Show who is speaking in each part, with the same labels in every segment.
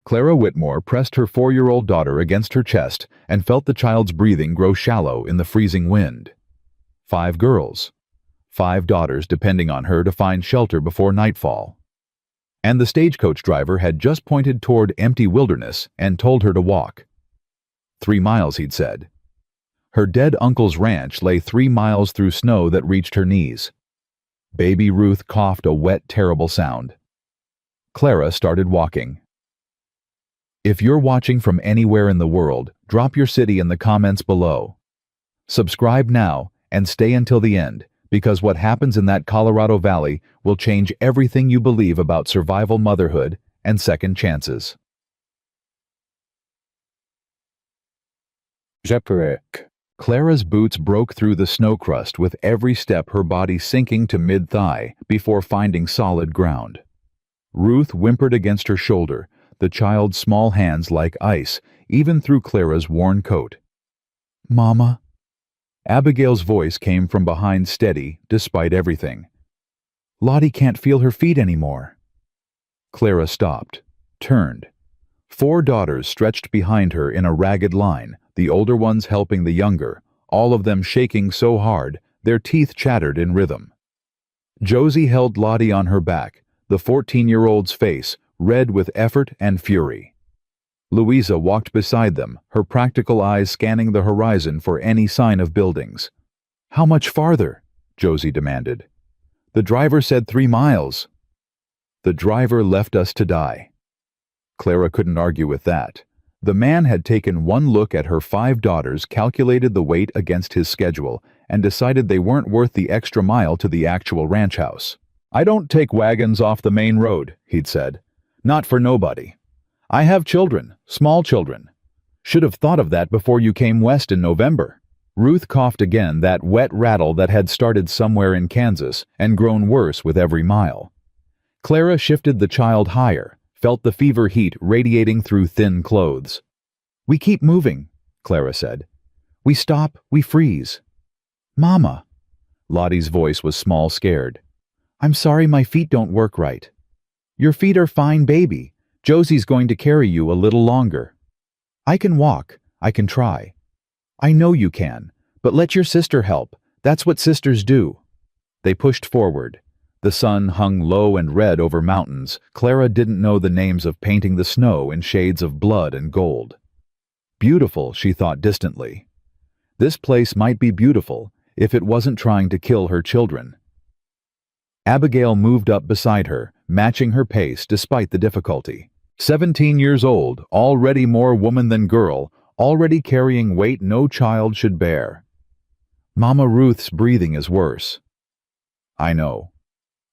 Speaker 1: Clara Whitmore pressed her 4-year-old daughter against her chest and felt the child's breathing grow shallow in the freezing wind. 5 girls. 5 daughters depending on her to find shelter before nightfall. And the stagecoach driver had just pointed toward empty wilderness and told her to walk. 3 miles, he'd said. Her dead uncle's ranch lay 3 miles through snow that reached her knees. Baby Ruth coughed a wet, terrible sound. Clara started walking. If you're watching from anywhere in the world, drop your city in the comments below. Subscribe now and stay until the end, because what happens in that Colorado Valley will change everything you believe about survival, motherhood, and second chances.
Speaker 2: Jeopardy!
Speaker 1: Clara's boots broke through the snow crust with every step, her body sinking to mid-thigh before finding solid ground. Ruth whimpered against her shoulder, the child's small hands like ice, even through Clara's worn coat. "Mama?" Abigail's voice came from behind, steady, despite everything. "Lottie can't feel her feet anymore." Clara stopped, turned. 4 daughters stretched behind her in a ragged line, the older ones helping the younger, all of them shaking so hard their teeth chattered in rhythm. Josie held Lottie on her back, the 14-year-old's face red with effort and fury. Louisa walked beside them, her practical eyes scanning the horizon for any sign of buildings. "How much farther?" Josie demanded. "The driver said 3 miles. "The driver left us to die." Clara couldn't argue with that. The man had taken one look at her 5 daughters, calculated the weight against his schedule, and decided they weren't worth the extra mile to the actual ranch house. "I don't take wagons off the main road," he'd said. "Not for nobody. I have children, small children. Should have thought of that before you came west in November." Ruth coughed again, that wet rattle that had started somewhere in Kansas and grown worse with every mile. Clara shifted the child higher, felt the fever heat radiating through thin clothes. "We keep moving," Clara said. "We stop, we freeze." "Mama." Lottie's voice was small, scared. "I'm sorry my feet don't work right." "Your feet are fine, baby. Josie's going to carry you a little longer." "I can walk. I can try." "I know you can, but let your sister help. That's what sisters do." They pushed forward. The sun hung low and red over mountains. Clara didn't know the names of painting the snow in shades of blood and gold. Beautiful, she thought distantly. This place might be beautiful if it wasn't trying to kill her children. Abigail moved up beside her, matching her pace despite the difficulty. 17 years old, already more woman than girl, already carrying weight no child should bear. "Mama Ruth's breathing is worse." "I know.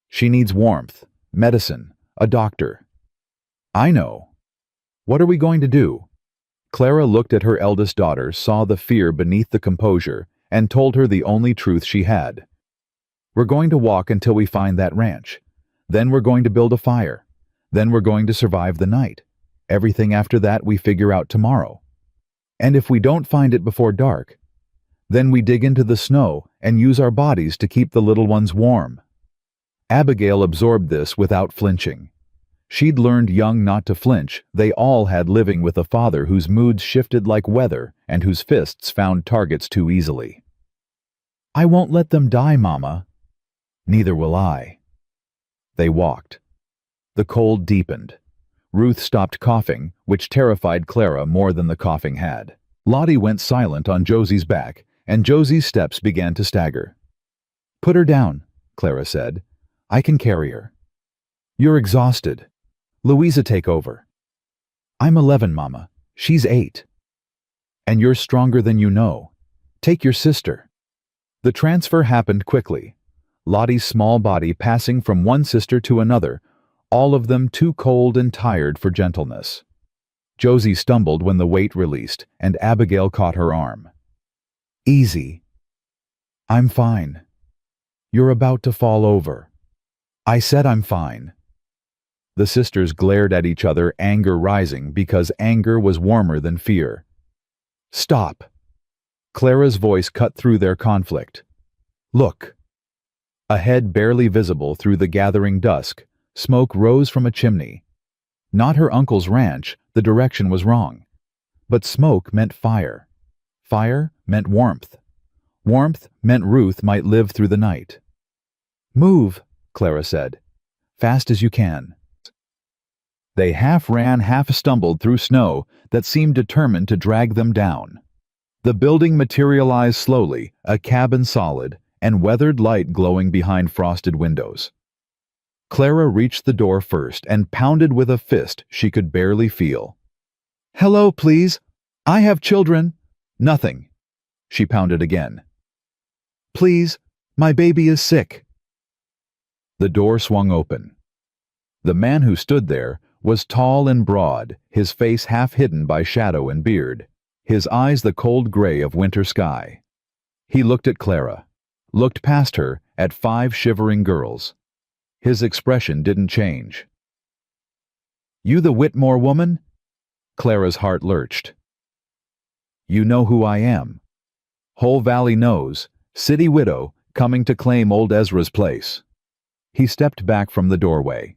Speaker 1: She needs warmth, medicine, a doctor." "I know. What are we going to do?" Clara looked at her eldest daughter, saw the fear beneath the composure, and told her the only truth she had. "We're going to walk until we find that ranch. Then we're going to build a fire. Then we're going to survive the night. Everything after that we figure out tomorrow. And if we don't find it before dark, then we dig into the snow and use our bodies to keep the little ones warm." Abigail absorbed this without flinching. She'd learned young not to flinch. They all had, living with a father whose moods shifted like weather and whose fists found targets too easily. "I won't let them die, Mama." "Neither will I." They walked. The cold deepened. Ruth stopped coughing, which terrified Clara more than the coughing had. Lottie went silent on Josie's back, and Josie's steps began to stagger. "Put her down," Clara said. "I can carry her." "You're exhausted. Louisa, take over." "I'm 11, Mama. She's 8. "And you're stronger than you know. Take your sister." The transfer happened quickly. Lottie's small body passing from one sister to another, all of them too cold and tired for gentleness. Josie stumbled when the weight released, and Abigail caught her arm. "Easy." "I'm fine." "You're about to fall over." "I said I'm fine." The sisters glared at each other, anger rising because anger was warmer than fear. "Stop." Clara's voice cut through their conflict. "Look." A head barely visible through the gathering dusk, smoke rose from a chimney. Not her uncle's ranch, The direction was wrong. But smoke meant fire. Fire meant warmth. Warmth meant Ruth might live through the night. "Move," Clara said. "Fast as you can." They half ran, half stumbled through snow that seemed determined to drag them down. The building materialized slowly, a cabin solid, and weathered light glowing behind frosted windows. Clara reached the door first and pounded with a fist she could barely feel. "Hello, please. I have children." "Nothing." She pounded again. "Please, my baby is sick." The door swung open. The man who stood there was tall and broad, his face half hidden by shadow and beard, his eyes the cold gray of winter sky. He looked at Clara, looked past her at 5 shivering girls. His expression didn't change. "You the Whitmore woman?" Clara's heart lurched. "You know who I am. Whole Valley knows, city widow coming to claim old Ezra's place." He stepped back from the doorway.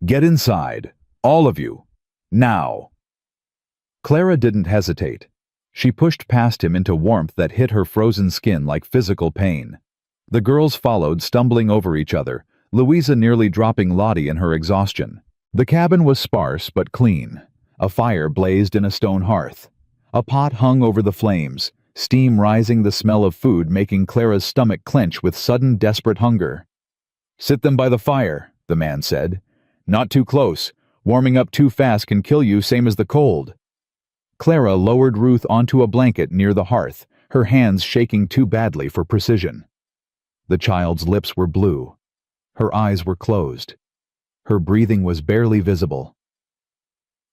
Speaker 1: "Get inside, all of you, now." Clara didn't hesitate. She pushed past him into warmth that hit her frozen skin like physical pain. The girls followed, stumbling over each other, Louisa nearly dropping Lottie in her exhaustion. The cabin was sparse but clean. A fire blazed in a stone hearth. A pot hung over the flames, steam rising, the smell of food making Clara's stomach clench with sudden desperate hunger. "Sit them by the fire," the man said. "Not too close. Warming up too fast can kill you, same as the cold." Clara lowered Ruth onto a blanket near the hearth, her hands shaking too badly for precision. The child's lips were blue. Her eyes were closed. Her breathing was barely visible.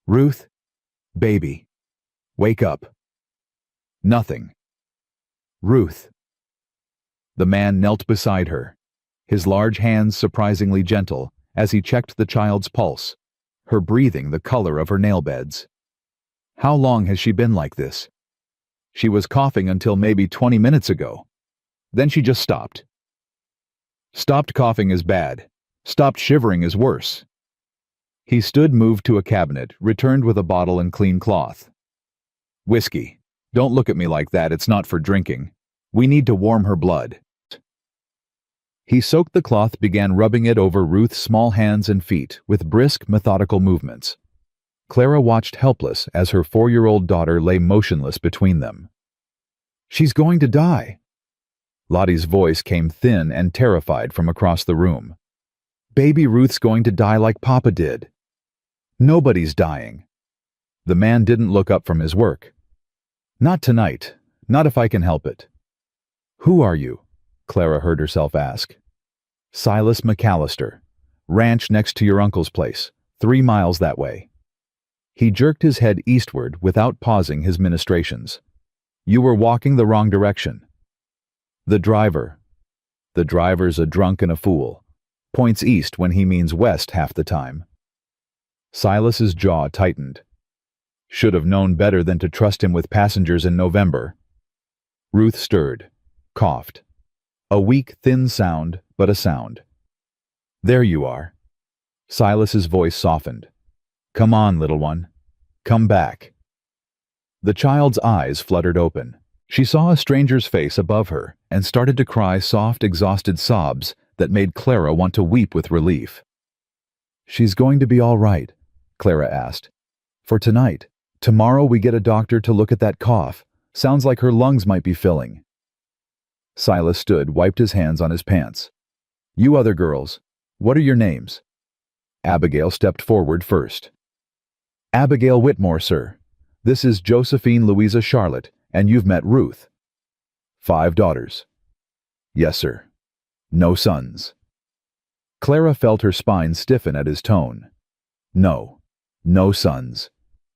Speaker 1: "Ruth, baby, wake up." Nothing. "Ruth." The man knelt beside her, his large hands surprisingly gentle as he checked the child's pulse, her breathing the color of her nail beds. How long has she been like this? She was coughing until maybe 20 minutes ago. Then she just stopped. Stopped coughing is bad. Stopped shivering is worse. He stood, moved to a cabinet, returned with a bottle and clean cloth. "Whiskey. Don't look at me like that, it's not for drinking. We need to warm her blood." He soaked the cloth, began rubbing it over Ruth's small hands and feet with brisk, methodical movements. Clara watched helpless as her 4-year-old daughter lay motionless between them. "She's going to die." Lottie's voice came thin and terrified from across the room. "Baby Ruth's going to die like Papa did." "Nobody's dying." The man didn't look up from his work. "Not tonight. Not if I can help it." "Who are you?" Clara heard herself ask. "Silas McAllister. Ranch next to your uncle's place, 3 miles that way." He jerked his head eastward without pausing his ministrations. "You were walking the wrong direction." "The driver." "The driver's a drunk and a fool. Points east when he means west half the time." Silas's jaw tightened. Should have known better than to trust him with passengers in November. Ruth stirred, coughed. A weak, thin sound, but a sound. "There you are." Silas's voice softened. "Come on, little one. Come back." The child's eyes fluttered open. She saw a stranger's face above her and started to cry soft, exhausted sobs that made Clara want to weep with relief. "She's going to be all right," Clara asked. "For tonight. Tomorrow we get a doctor to look at that cough. Sounds like her lungs might be filling." Silas stood, wiped his hands on his pants. "You other girls, what are your names?" Abigail stepped forward first. "Abigail Whitmore, sir. This is Josephine Louisa Charlotte, and you've met Ruth." "5 daughters." "Yes, sir. No sons." Clara felt her spine stiffen at his tone. "No. No sons.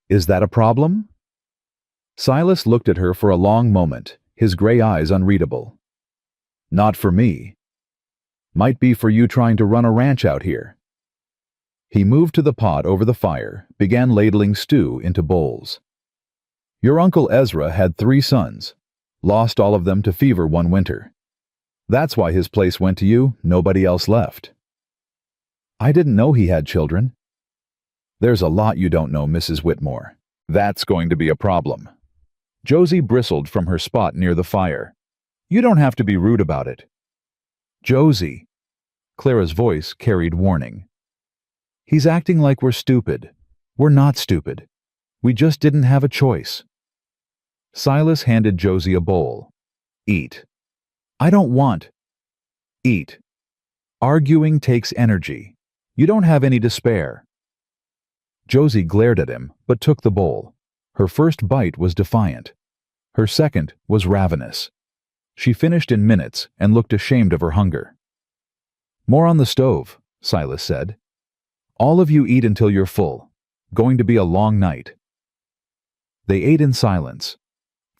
Speaker 1: Is that a problem?" Silas looked at her for a long moment, his gray eyes unreadable. "Not for me. Might be for you trying to run a ranch out here." He moved to the pot over the fire, began ladling stew into bowls. "Your Uncle Ezra had 3 sons. Lost all of them to fever one winter. That's why his place went to you, nobody else left." "I didn't know he had children." There's a lot you don't know, Mrs. Whitmore. That's going to be a problem. Josie bristled from her spot near the fire. You don't have to be rude about it. Josie. Clara's voice carried warning. He's acting like we're stupid. We're not stupid. We just didn't have a choice. Silas handed Josie a bowl. Eat. I don't want. Eat. Arguing takes energy. You don't have any to spare. Josie glared at him, but took the bowl. Her first bite was defiant. Her second was ravenous. She finished in minutes and looked ashamed of her hunger. More on the stove, Silas said. All of you eat until you're full. Going to be a long night. They ate in silence.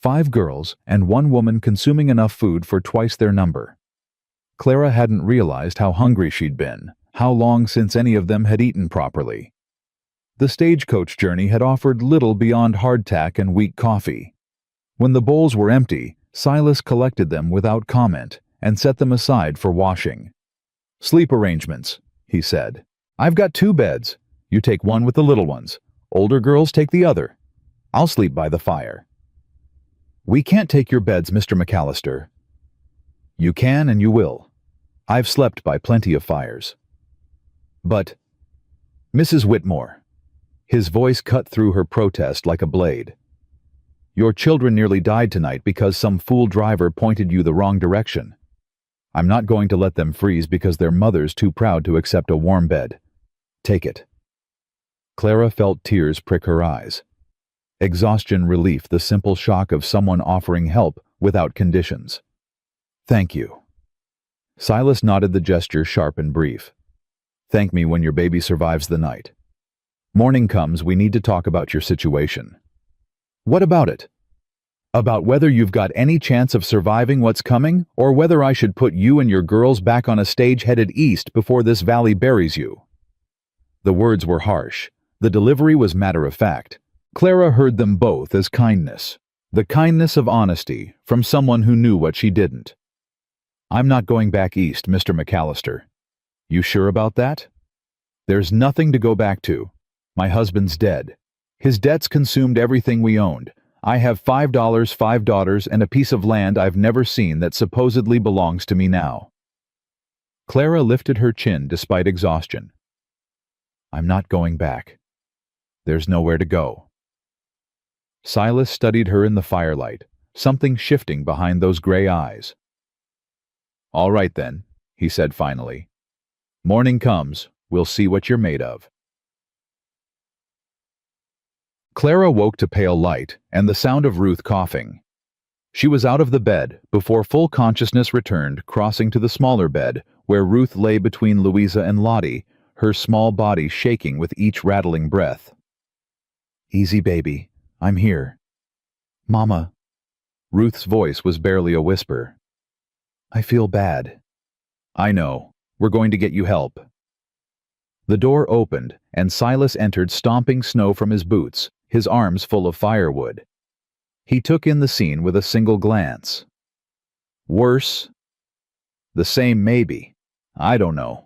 Speaker 1: 5 girls and 1 woman consuming enough food for twice their number. Clara hadn't realized how hungry she'd been, how long since any of them had eaten properly. The stagecoach journey had offered little beyond hardtack and weak coffee. When the bowls were empty, Silas collected them without comment and set them aside for washing. Sleep arrangements, he said. I've got 2 beds. You take one with the little ones. Older girls take the other. I'll sleep by the fire. We can't take your beds, Mr. McAllister. You can and you will. I've slept by plenty of fires. But, Mrs. Whitmore, his voice cut through her protest like a blade. Your children nearly died tonight because some fool driver pointed you the wrong direction. I'm not going to let them freeze because their mother's too proud to accept a warm bed. Take it. Clara felt tears prick her eyes. Exhaustion relief, the simple shock of someone offering help without conditions. Thank you. Silas nodded, the gesture sharp and brief. Thank me when your baby survives the night. Morning comes, we need to talk about your situation. What about it? About whether you've got any chance of surviving what's coming, or whether I should put you and your girls back on a stage headed east before this valley buries you. The words were harsh. The delivery was matter-of-fact. Clara heard them both as kindness. The kindness of honesty from someone who knew what she didn't. I'm not going back east, Mr. McAllister. You sure about that? There's nothing to go back to. My husband's dead. His debts consumed everything we owned. I have $5, 5 daughters, and a piece of land I've never seen that supposedly belongs to me now. Clara lifted her chin despite exhaustion. I'm not going back. There's nowhere to go. Silas studied her in the firelight, something shifting behind those gray eyes. All right then, he said finally. Morning comes, we'll see what you're made of. Clara woke to pale light and the sound of Ruth coughing. She was out of the bed before full consciousness returned, crossing to the smaller bed where Ruth lay between Louisa and Lottie, her small body shaking with each rattling breath. Easy, baby. I'm here. Mama. Ruth's voice was barely a whisper. I feel bad. I know. We're going to get you help. The door opened, and Silas entered, stomping snow from his boots, his arms full of firewood. He took in the scene with a single glance. Worse? The same, maybe. I don't know.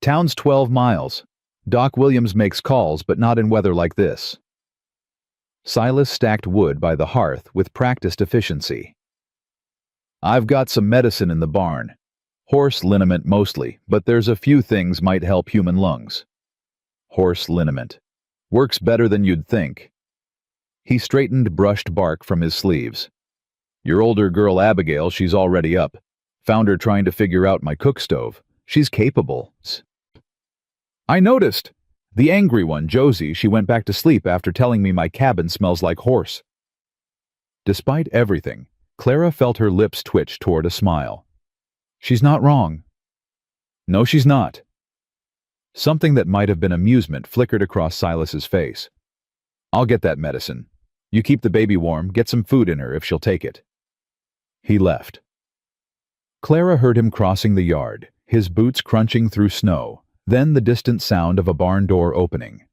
Speaker 1: Town's 12 miles. Doc Williams makes calls, but not in weather like this. Silas stacked wood by the hearth with practiced efficiency. I've got some medicine in the barn. Horse liniment mostly, but there's a few things might help human lungs. Horse liniment. Works better than you'd think. He straightened brushed bark from his sleeves. Your older girl Abigail, she's already up. Found her trying to figure out my cook stove. She's capable. I noticed. The angry one, Josie, she went back to sleep after telling me my cabin smells like horse. Despite everything, Clara felt her lips twitch toward a smile. She's not wrong. No, she's not. Something that might have been amusement flickered across Silas's face. I'll get that medicine. You keep the baby warm, get some food in her if she'll take it. He left. Clara heard him crossing the yard, his boots crunching through snow, then the distant sound of a barn door opening.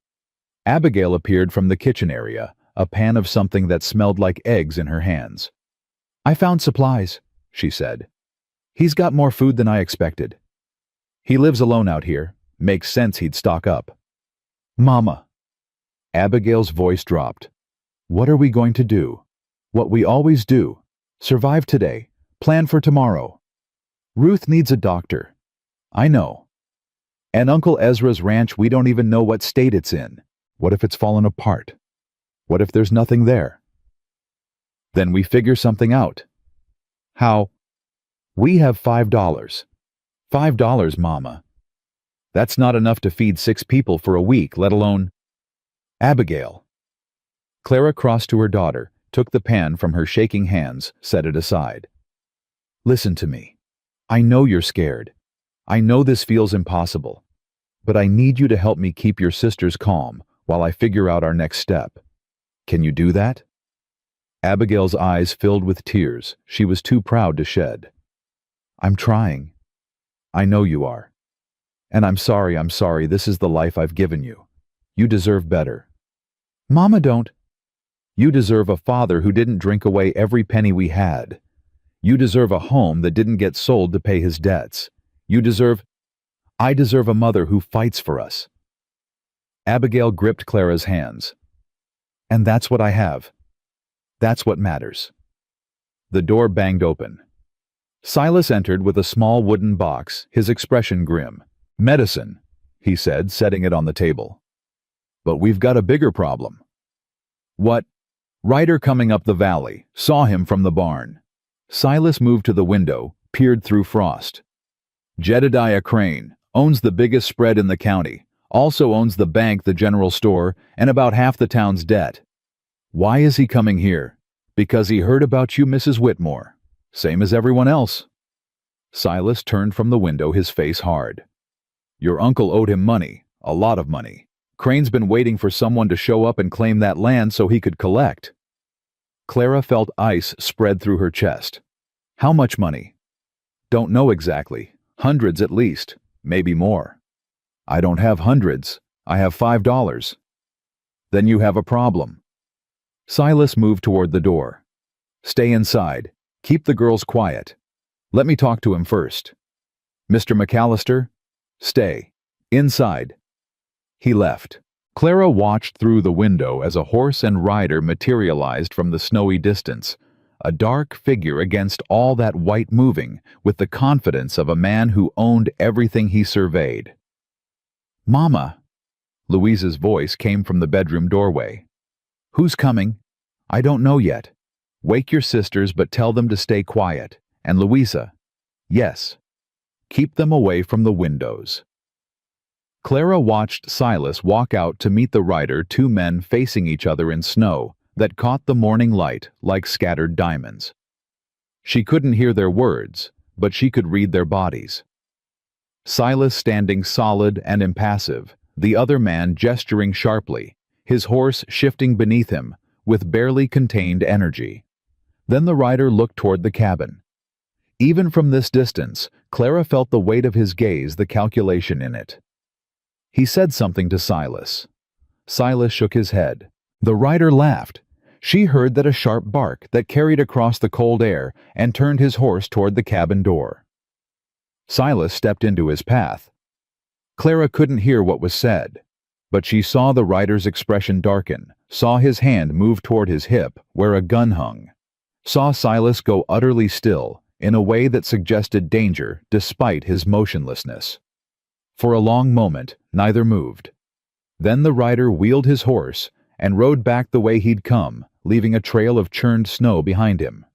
Speaker 1: Abigail appeared from the kitchen area, a pan of something that smelled like eggs in her hands. I found supplies, she said. He's got more food than I expected. He lives alone out here. Makes sense he'd stock up. Mama. Abigail's voice dropped. What are we going to do? What we always do. Survive today. Plan for tomorrow. Ruth needs a doctor. I know. And Uncle Ezra's ranch, we don't even know what state it's in. What if it's fallen apart? What if there's nothing there? Then we figure something out. How? We have $5. $5, Mama. That's not enough to feed 6 people for a week, let alone... Abigail. Clara crossed to her daughter, took the pan from her shaking hands, set it aside. Listen to me. I know you're scared. I know this feels impossible. But I need you to help me keep your sisters calm while I figure out our next step. Can you do that? Abigail's eyes filled with tears she was too proud to shed. I'm trying. I know you are. And I'm sorry, this is the life I've given you. You deserve better. Mama, don't. You deserve a father who didn't drink away every penny we had. You deserve a home that didn't get sold to pay his debts. I deserve a mother who fights for us. Abigail gripped Clara's hands. And that's what I have. That's what matters. The door banged open. Silas entered with a small wooden box, his expression grim. Medicine, he said, setting it on the table. But we've got a bigger problem. What? Ryder coming up the valley, saw him from the barn. Silas moved to the window, peered through frost. Jedediah Crane owns the biggest spread in the county, also owns the bank, the general store, and about half the town's debt. Why is he coming here? Because he heard about you, Mrs. Whitmore. Same as everyone else. Silas turned from the window, his face hard. Your uncle owed him money, a lot of money. Crane's been waiting for someone to show up and claim that land so he could collect. Clara felt ice spread through her chest. How much money? Don't know exactly. Hundreds at least, maybe more. I don't have hundreds. I have $5. Then you have a problem. Silas moved toward the door. Stay inside. Keep the girls quiet. Let me talk to him first. Mr. McAllister, stay. Inside. He left. Clara watched through the window as a horse and rider materialized from the snowy distance, a dark figure against all that white moving, with the confidence of a man who owned everything he surveyed. Mama! Louisa's voice came from the bedroom doorway. Who's coming? I don't know yet. Wake your sisters, but tell them to stay quiet. And Louisa, yes, keep them away from the windows. Clara watched Silas walk out to meet the rider, 2 men facing each other in snow that caught the morning light like scattered diamonds. She couldn't hear their words, but she could read their bodies. Silas standing solid and impassive, the other man gesturing sharply, his horse shifting beneath him with barely contained energy. Then the rider looked toward the cabin. Even from this distance, Clara felt the weight of his gaze, the calculation in it. He said something to Silas. Silas shook his head. The rider laughed. She heard that a sharp bark that carried across the cold air and turned his horse toward the cabin door. Silas stepped into his path. Clara couldn't hear what was said, but she saw the rider's expression darken, saw his hand move toward his hip where a gun hung, saw Silas go utterly still in a way that suggested danger despite his motionlessness. For a long moment, neither moved. Then the rider wheeled his horse and rode back the way he'd come, leaving a trail of churned snow behind him.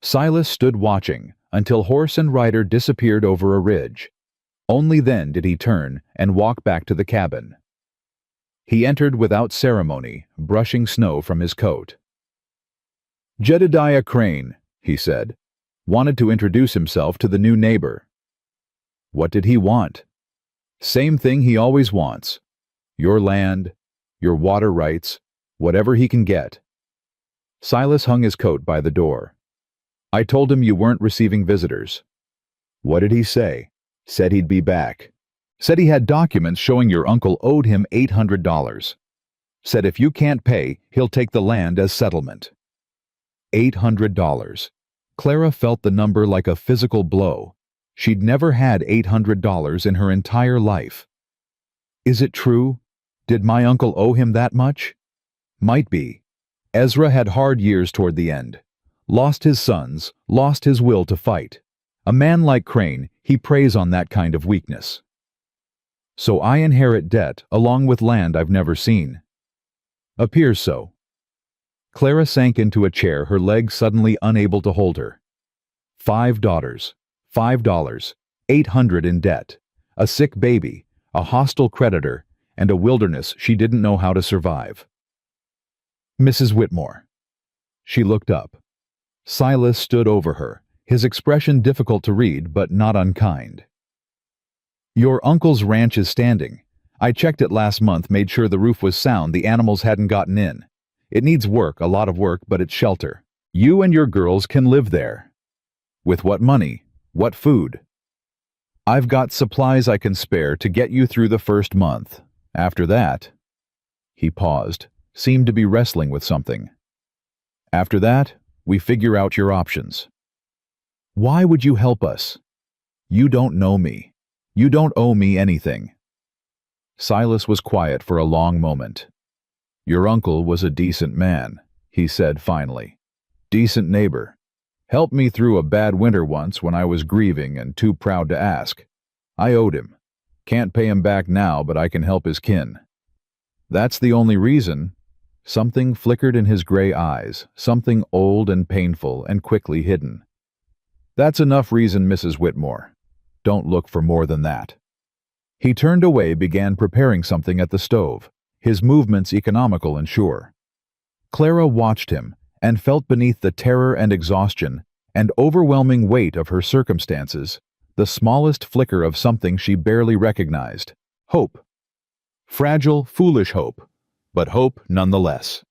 Speaker 1: Silas stood watching until horse and rider disappeared over a ridge. Only then did he turn and walk back to the cabin. He entered without ceremony, brushing snow from his coat. Jedediah Crane, he said, wanted to introduce himself to the new neighbor. What did he want? Same thing he always wants. Your land, your water rights, whatever he can get. Silas hung his coat by the door. I told him you weren't receiving visitors. What did he say? Said he'd be back. Said he had documents showing your uncle owed him $800. Said if you can't pay, he'll take the land as settlement. $800. Clara felt the number like a physical blow. She'd never had $800 in her entire life. Is it true? Did my uncle owe him that much? Might be. Ezra had hard years toward the end. Lost his sons, lost his will to fight. A man like Crane, he preys on that kind of weakness. So I inherit debt along with land I've never seen. Appears so. Clara sank into a chair, her legs suddenly unable to hold her. 5 daughters, $5, 800 in debt, a sick baby, a hostile creditor, and a wilderness she didn't know how to survive. Mrs. Whitmore. She looked up. Silas stood over her, his expression difficult to read but not unkind. Your uncle's ranch is standing. I checked it last month, made sure the roof was sound, the animals hadn't gotten in. It needs work, a lot of work, but it's shelter. You and your girls can live there. With what money? What food? I've got supplies I can spare to get you through the first month. After that... He paused, seemed to be wrestling with something. After that, we figure out your options. Why would you help us? You don't know me. You don't owe me anything. Silas was quiet for a long moment. Your uncle was a decent man, he said finally. Decent neighbor. Helped me through a bad winter once when I was grieving and too proud to ask. I owed him. Can't pay him back now, but I can help his kin. That's the only reason. Something flickered in his gray eyes, something old and painful and quickly hidden. That's enough reason, Mrs. Whitmore. Don't look for more than that. He turned away, began preparing something at the stove, his movements economical and sure. Clara watched him and felt beneath the terror and exhaustion and overwhelming weight of her circumstances the smallest flicker of something she barely recognized. Hope. Fragile, foolish hope, but hope nonetheless.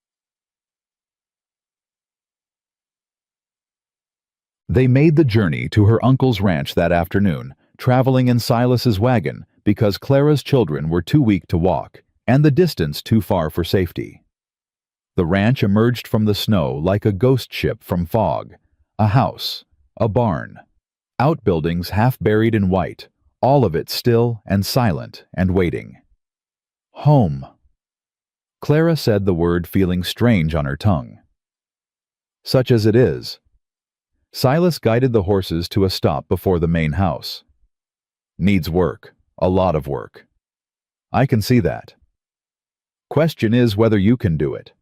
Speaker 1: They made the journey to her uncle's ranch that afternoon, traveling in Silas's wagon because Clara's children were too weak to walk, and the distance too far for safety. The ranch emerged from the snow like a ghost ship from fog, a house, a barn, outbuildings half buried in white, all of it still and silent and waiting. Home. Clara said the word, feeling strange on her tongue. Such as it is. Silas guided the horses to a stop before the main house. Needs work, a lot of work. I can see that. Question is whether you can do it.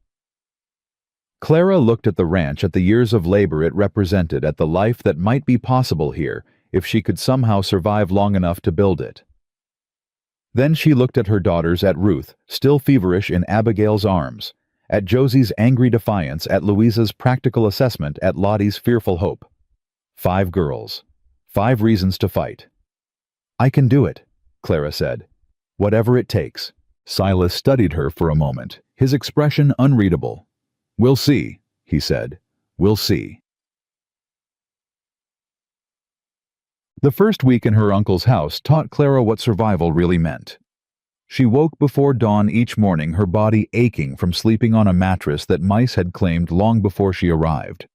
Speaker 1: Clara looked at the ranch, at the years of labor it represented, at the life that might be possible here if she could somehow survive long enough to build it. Then she looked at her daughters, at Ruth, still feverish in Abigail's arms, at Josie's angry defiance, at Louisa's practical assessment, at Lottie's fearful hope. 5 girls. 5 reasons to fight. I can do it, Clara said. Whatever it takes. Silas studied her for a moment, his expression unreadable. We'll see, he said. We'll see. The first week in her uncle's house taught Clara what survival really meant. She woke before dawn each morning, her body aching from sleeping on a mattress that mice had claimed long before she arrived.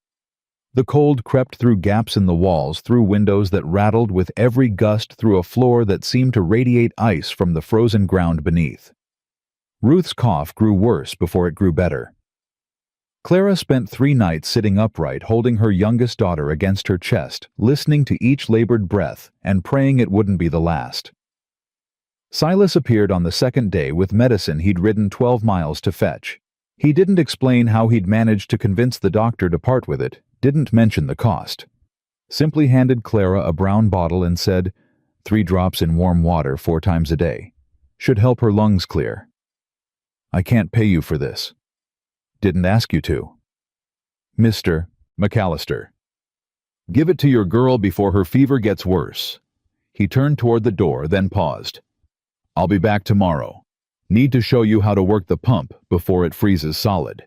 Speaker 1: The cold crept through gaps in the walls, through windows that rattled with every gust, through a floor that seemed to radiate ice from the frozen ground beneath. Ruth's cough grew worse before it grew better. Clara spent 3 nights sitting upright, holding her youngest daughter against her chest, listening to each labored breath and praying it wouldn't be the last. Silas appeared on the second day with medicine he'd ridden 12 miles to fetch. He didn't explain how he'd managed to convince the doctor to part with it, didn't mention the cost. Simply handed Clara a brown bottle and said, 3 drops in warm water 4 times a day. Should help her lungs clear. I can't pay you for this. Didn't ask you to. Mr. McAllister. Give it to your girl before her fever gets worse. He turned toward the door, then paused. I'll be back tomorrow. Need to show you how to work the pump before it freezes solid.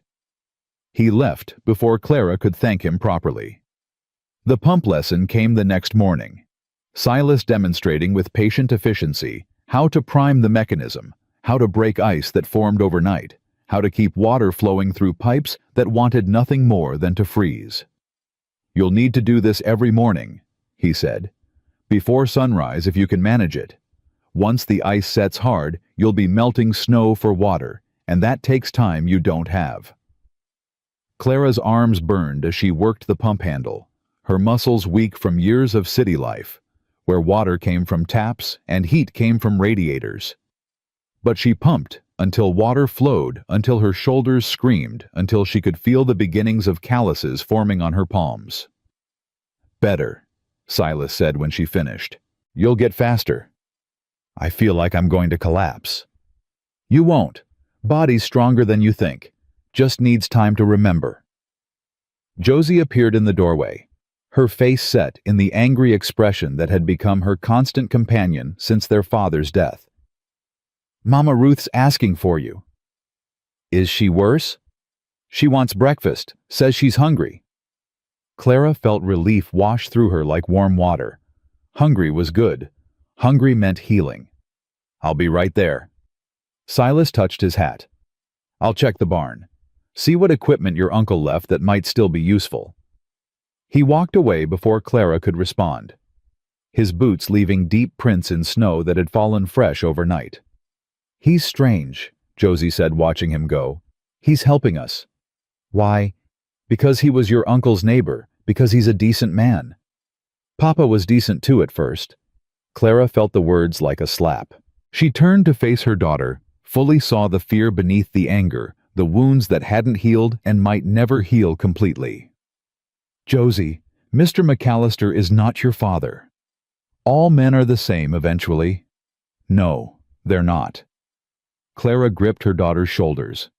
Speaker 1: He left before Clara could thank him properly. The pump lesson came the next morning. Silas demonstrating with patient efficiency how to prime the mechanism, how to break ice that formed overnight, how to keep water flowing through pipes that wanted nothing more than to freeze. You'll need to do this every morning, he said. Before sunrise if you can manage it. Once the ice sets hard, you'll be melting snow for water, and that takes time you don't have. Clara's arms burned as she worked the pump handle, her muscles weak from years of city life, where water came from taps and heat came from radiators. But she pumped until water flowed, until her shoulders screamed, until she could feel the beginnings of calluses forming on her palms. "Better," Silas said when she finished. "You'll get faster." "I feel like I'm going to collapse." "You won't. Body's stronger than you think. Just needs time to remember." Josie appeared in the doorway, her face set in the angry expression that had become her constant companion since their father's death. "Mama Ruth's asking for you." "Is she worse?" "She wants breakfast, says she's hungry." Clara felt relief wash through her like warm water. Hungry was good. Hungry meant healing. "I'll be right there." Silas touched his hat. "I'll check the barn. See what equipment your uncle left that might still be useful." He walked away before Clara could respond, his boots leaving deep prints in snow that had fallen fresh overnight. "He's strange," Josie said, watching him go. "He's helping us." "Why?" "Because he was your uncle's neighbor, because he's a decent man." "Papa was decent too at first." Clara felt the words like a slap. She turned to face her daughter, fully saw the fear beneath the anger, the wounds that hadn't healed and might never heal completely. "Josie, Mr. McAllister is not your father. All men are the same eventually." "No, they're not." Clara gripped her daughter's shoulders.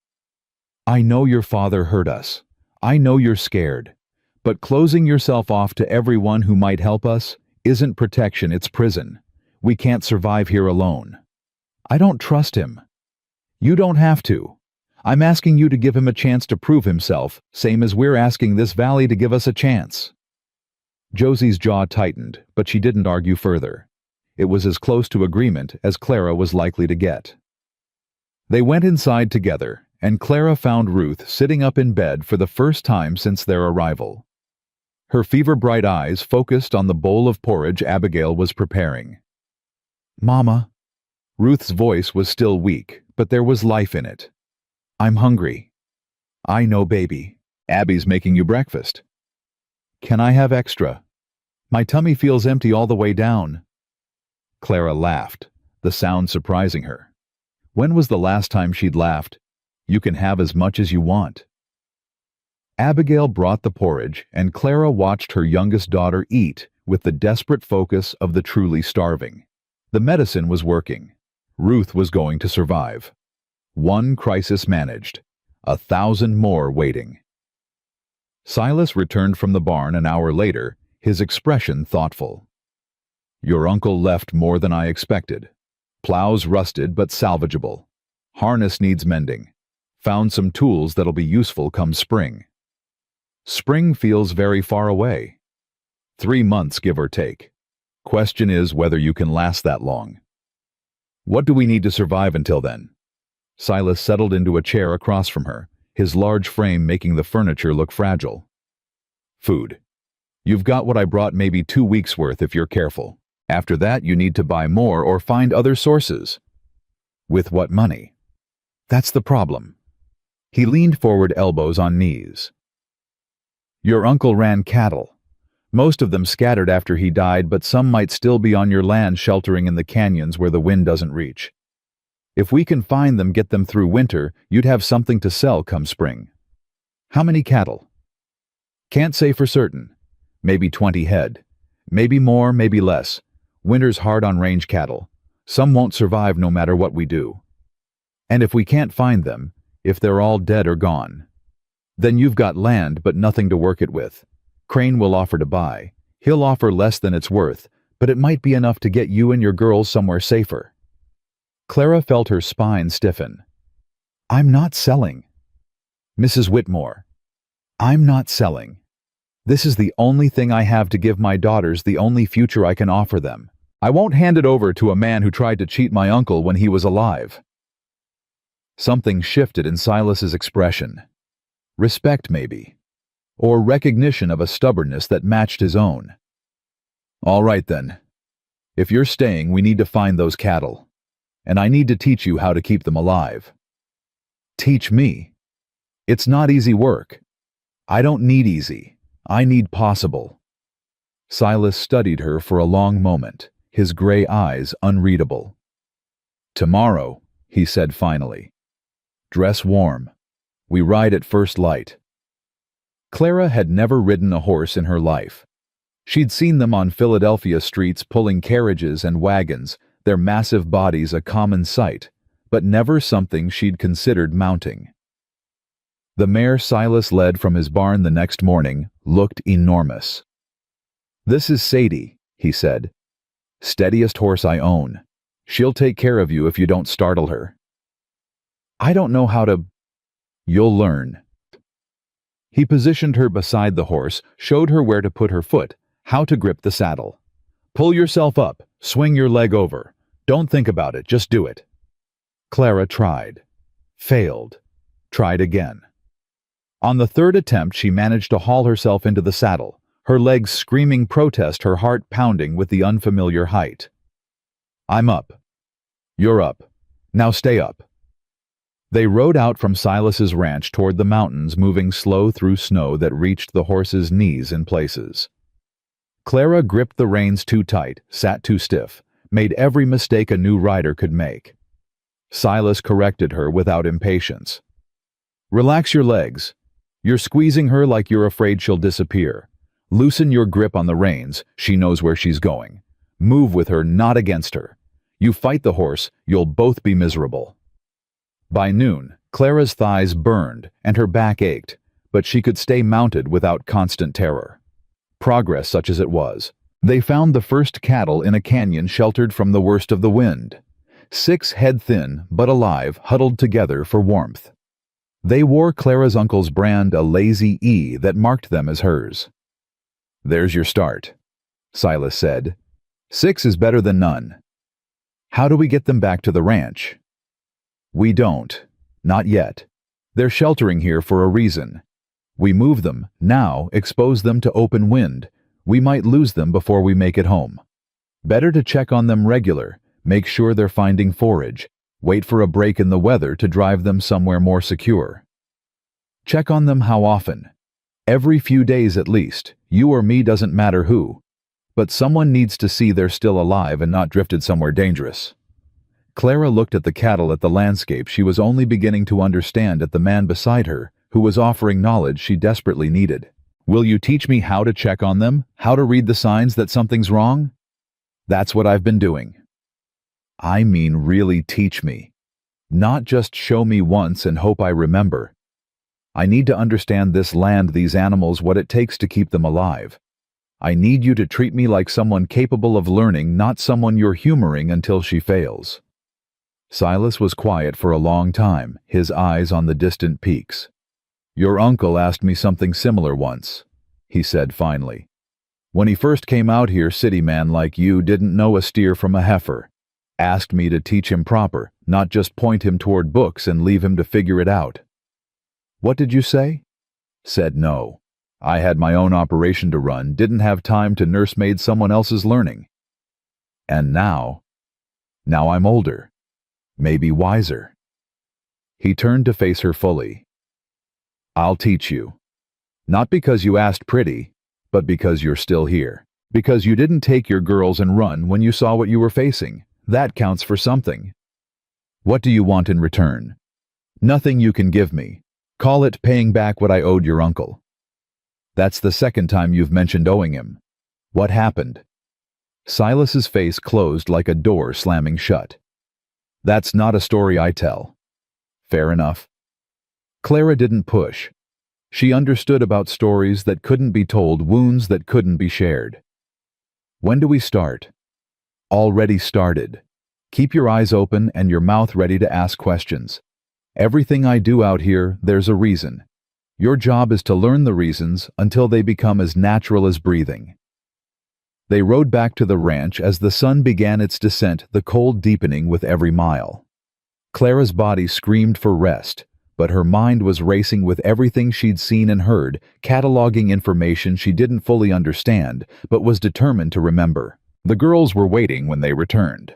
Speaker 1: "I know your father hurt us. I know you're scared. But closing yourself off to everyone who might help us isn't protection, it's prison. We can't survive here alone." "I don't trust him." "You don't have to. I'm asking you to give him a chance to prove himself, same as we're asking this valley to give us a chance." Josie's jaw tightened, but she didn't argue further. It was as close to agreement as Clara was likely to get. They went inside together, and Clara found Ruth sitting up in bed for the first time since their arrival. Her fever-bright eyes focused on the bowl of porridge Abigail was preparing. "Mama." Ruth's voice was still weak, but there was life in it. "I'm hungry." "I know, baby. Abby's making you breakfast." "Can I have extra? My tummy feels empty all the way down." Clara laughed, the sound surprising her. When was the last time she'd laughed? "You can have as much as you want." Abigail brought the porridge, and Clara watched her youngest daughter eat with the desperate focus of the truly starving. The medicine was working. Ruth was going to survive. One crisis managed, 1,000 more waiting. Silas returned from the barn an hour later, his expression thoughtful. "Your uncle left more than I expected. Plows rusted but salvageable. Harness needs mending. Found some tools that'll be useful come spring." "Spring feels very far away." 3 months, give or take. Question is whether you can last that long. "What do we need to survive until then?" Silas settled into a chair across from her, his large frame making the furniture look fragile. "Food. You've got what I brought, maybe 2 weeks' worth if you're careful. After that, you need to buy more or find other sources." "With what money?" "That's the problem." He leaned forward, elbows on knees. "Your uncle ran cattle. Most of them scattered after he died, but some might still be on your land sheltering in the canyons where the wind doesn't reach. If we can find them, get them through winter, you'd have something to sell come spring." "How many cattle?" "Can't say for certain. Maybe 20 head. Maybe more, maybe less. Winter's hard on range cattle. Some won't survive no matter what we do. And if we can't find them, if they're all dead or gone, then you've got land but nothing to work it with. Crane will offer to buy. He'll offer less than it's worth, but it might be enough to get you and your girls somewhere safer." Clara felt her spine stiffen. "I'm not selling." "Mrs. Whitmore, I'm not selling. This is the only thing I have to give my daughters, the only future I can offer them. I won't hand it over to a man who tried to cheat my uncle when he was alive." Something shifted in Silas's expression. Respect, maybe. Or recognition of a stubbornness that matched his own. "All right then. If you're staying, we need to find those cattle. And I need to teach you how to keep them alive. Teach me? It's not easy work. I don't need easy. I need possible. Silas studied her for a long moment, his gray eyes unreadable. Tomorrow, he said finally. Dress warm. We ride at first light. Clara had never ridden a horse in her life. She'd seen them on Philadelphia streets pulling carriages and wagons, their massive bodies a common sight, but never something she'd considered mounting. The mare Silas led from his barn the next morning looked enormous. This is Sadie, he said. Steadiest horse I own. She'll take care of you if you don't startle her. I don't know how to... You'll learn. He positioned her beside the horse, showed her where to put her foot, how to grip the saddle. Pull yourself up, swing your leg over. Don't think about it, just do it. Clara tried. Failed. Tried again. On the third attempt, she managed to haul herself into the saddle, her legs screaming protest, her heart pounding with the unfamiliar height. I'm up. You're up. Now stay up. They rode out from Silas's ranch toward the mountains, moving slow through snow that reached the horse's knees in places. Clara gripped the reins too tight, sat too stiff, made every mistake a new rider could make. Silas corrected her without impatience. Relax your legs. You're squeezing her like you're afraid she'll disappear. Loosen your grip on the reins, she knows where she's going. Move with her, not against her. You fight the horse, you'll both be miserable. By noon, Clara's thighs burned and her back ached, but she could stay mounted without constant terror. Progress such as it was. They found the first cattle in a canyon sheltered from the worst of the wind. 6 head thin, but alive, huddled together for warmth. They wore Clara's uncle's brand, a Lazy E, that marked them as hers. There's your start, Silas said. 6 is better than none. How do we get them back to the ranch? We don't. Not yet. They're sheltering here for a reason. We move them, now expose them to open wind. We might lose them before we make it home. Better to check on them regular, make sure they're finding forage, wait for a break in the weather to drive them somewhere more secure. Check on them how often? Every few days at least, you or me, doesn't matter who. But someone needs to see they're still alive and not drifted somewhere dangerous. Clara looked at the cattle, at the landscape she was only beginning to understand, at the man beside her, who was offering knowledge she desperately needed. Will you teach me how to check on them? How to read the signs that something's wrong? That's what I've been doing. I mean, really teach me. Not just show me once and hope I remember. I need to understand this land, these animals, what it takes to keep them alive. I need you to treat me like someone capable of learning, not someone you're humoring until she fails. Silas was quiet for a long time, his eyes on the distant peaks. Your uncle asked me something similar once, he said finally. When he first came out here, city man like you didn't know a steer from a heifer. Asked me to teach him proper, not just point him toward books and leave him to figure it out. What did you say? Said no. I had my own operation to run, didn't have time to nursemaid someone else's learning. And now I'm older. Maybe wiser. He turned to face her fully. I'll teach you. Not because you asked pretty, but because you're still here. Because you didn't take your girls and run when you saw what you were facing. That counts for something. What do you want in return? Nothing you can give me. Call it paying back what I owed your uncle. That's the second time you've mentioned owing him. What happened? Silas's face closed like a door slamming shut. That's not a story I tell. Fair enough. Clara didn't push. She understood about stories that couldn't be told, wounds that couldn't be shared. When do we start? Already started. Keep your eyes open and your mouth ready to ask questions. Everything I do out here, there's a reason. Your job is to learn the reasons until they become as natural as breathing. They rode back to the ranch as the sun began its descent, the cold deepening with every mile. Clara's body screamed for rest, but her mind was racing with everything she'd seen and heard, cataloging information she didn't fully understand, but was determined to remember. The girls were waiting when they returned.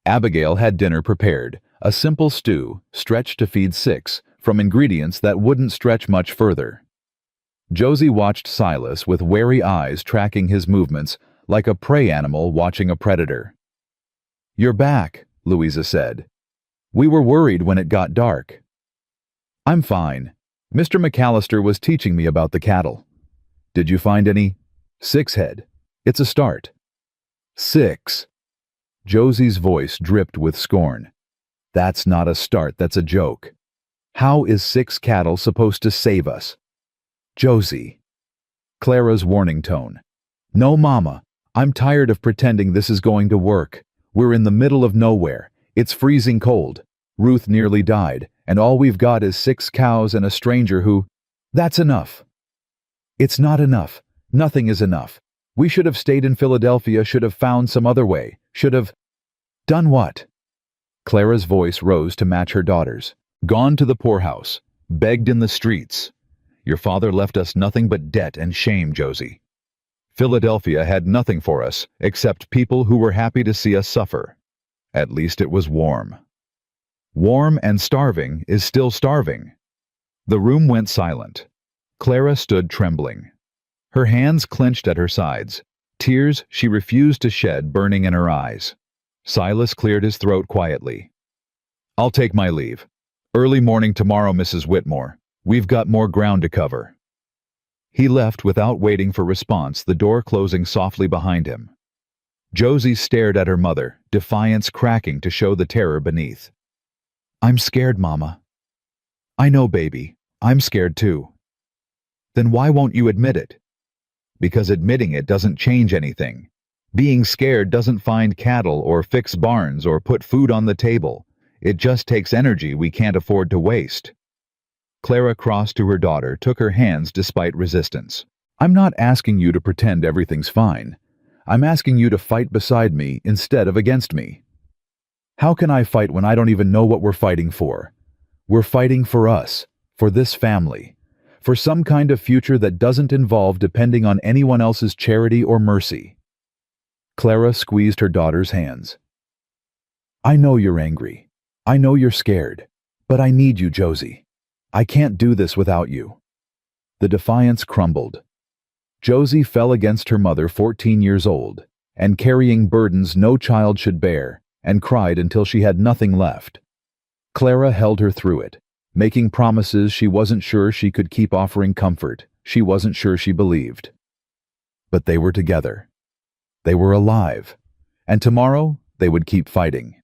Speaker 1: Abigail had dinner prepared, a simple stew, stretched to feed 6, from ingredients that wouldn't stretch much further. Josie watched Silas with wary eyes tracking his movements, like a prey animal watching a predator. "You're back," Louisa said. "We were worried when it got dark." "I'm fine. Mr. McAllister was teaching me about the cattle." "Did you find any?" "6 head. It's a start." "6." Josie's voice dripped with scorn. "That's not a start, that's a joke. How is 6 cattle supposed to save us?" "Josie." Clara's warning tone. "No, Mama. I'm tired of pretending this is going to work. We're in the middle of nowhere. It's freezing cold. Ruth nearly died, and all we've got is 6 cows and a stranger who—" "That's enough." "It's not enough. Nothing is enough. We should have stayed in Philadelphia, should have found some other way, should have—" "Done what?" Clara's voice rose to match her daughter's. "Gone to the poorhouse. Begged in the streets. Your father left us nothing but debt and shame, Josie. Philadelphia had nothing for us except people who were happy to see us suffer. At least it was warm. Warm and starving is still starving." The room went silent. Clara stood trembling. Her hands clenched at her sides, tears she refused to shed burning in her eyes. Silas cleared his throat quietly. "I'll take my leave. Early morning tomorrow, Mrs. Whitmore. We've got more ground to cover." He left without waiting for response, the door closing softly behind him. Josie stared at her mother, defiance cracking to show the terror beneath. "I'm scared, Mama." "I know, baby. I'm scared too." "Then why won't you admit it?" "Because admitting it doesn't change anything. Being scared doesn't find cattle or fix barns or put food on the table. It just takes energy we can't afford to waste." Clara crossed to her daughter, took her hands despite resistance. "I'm not asking you to pretend everything's fine. I'm asking you to fight beside me instead of against me." "How can I fight when I don't even know what we're fighting for? We're fighting for us, for this family, for some kind of future that doesn't involve depending on anyone else's charity or mercy." Clara squeezed her daughter's hands. "I know you're angry. I know you're scared. But I need you, Josie. I can't do this without you." The defiance crumbled. Josie fell against her mother, 14 years old, and carrying burdens no child should bear, and cried until she had nothing left. Clara held her through it, making promises she wasn't sure she could keep, offering comfort she wasn't sure she believed. But they were together. They were alive, and tomorrow they would keep fighting.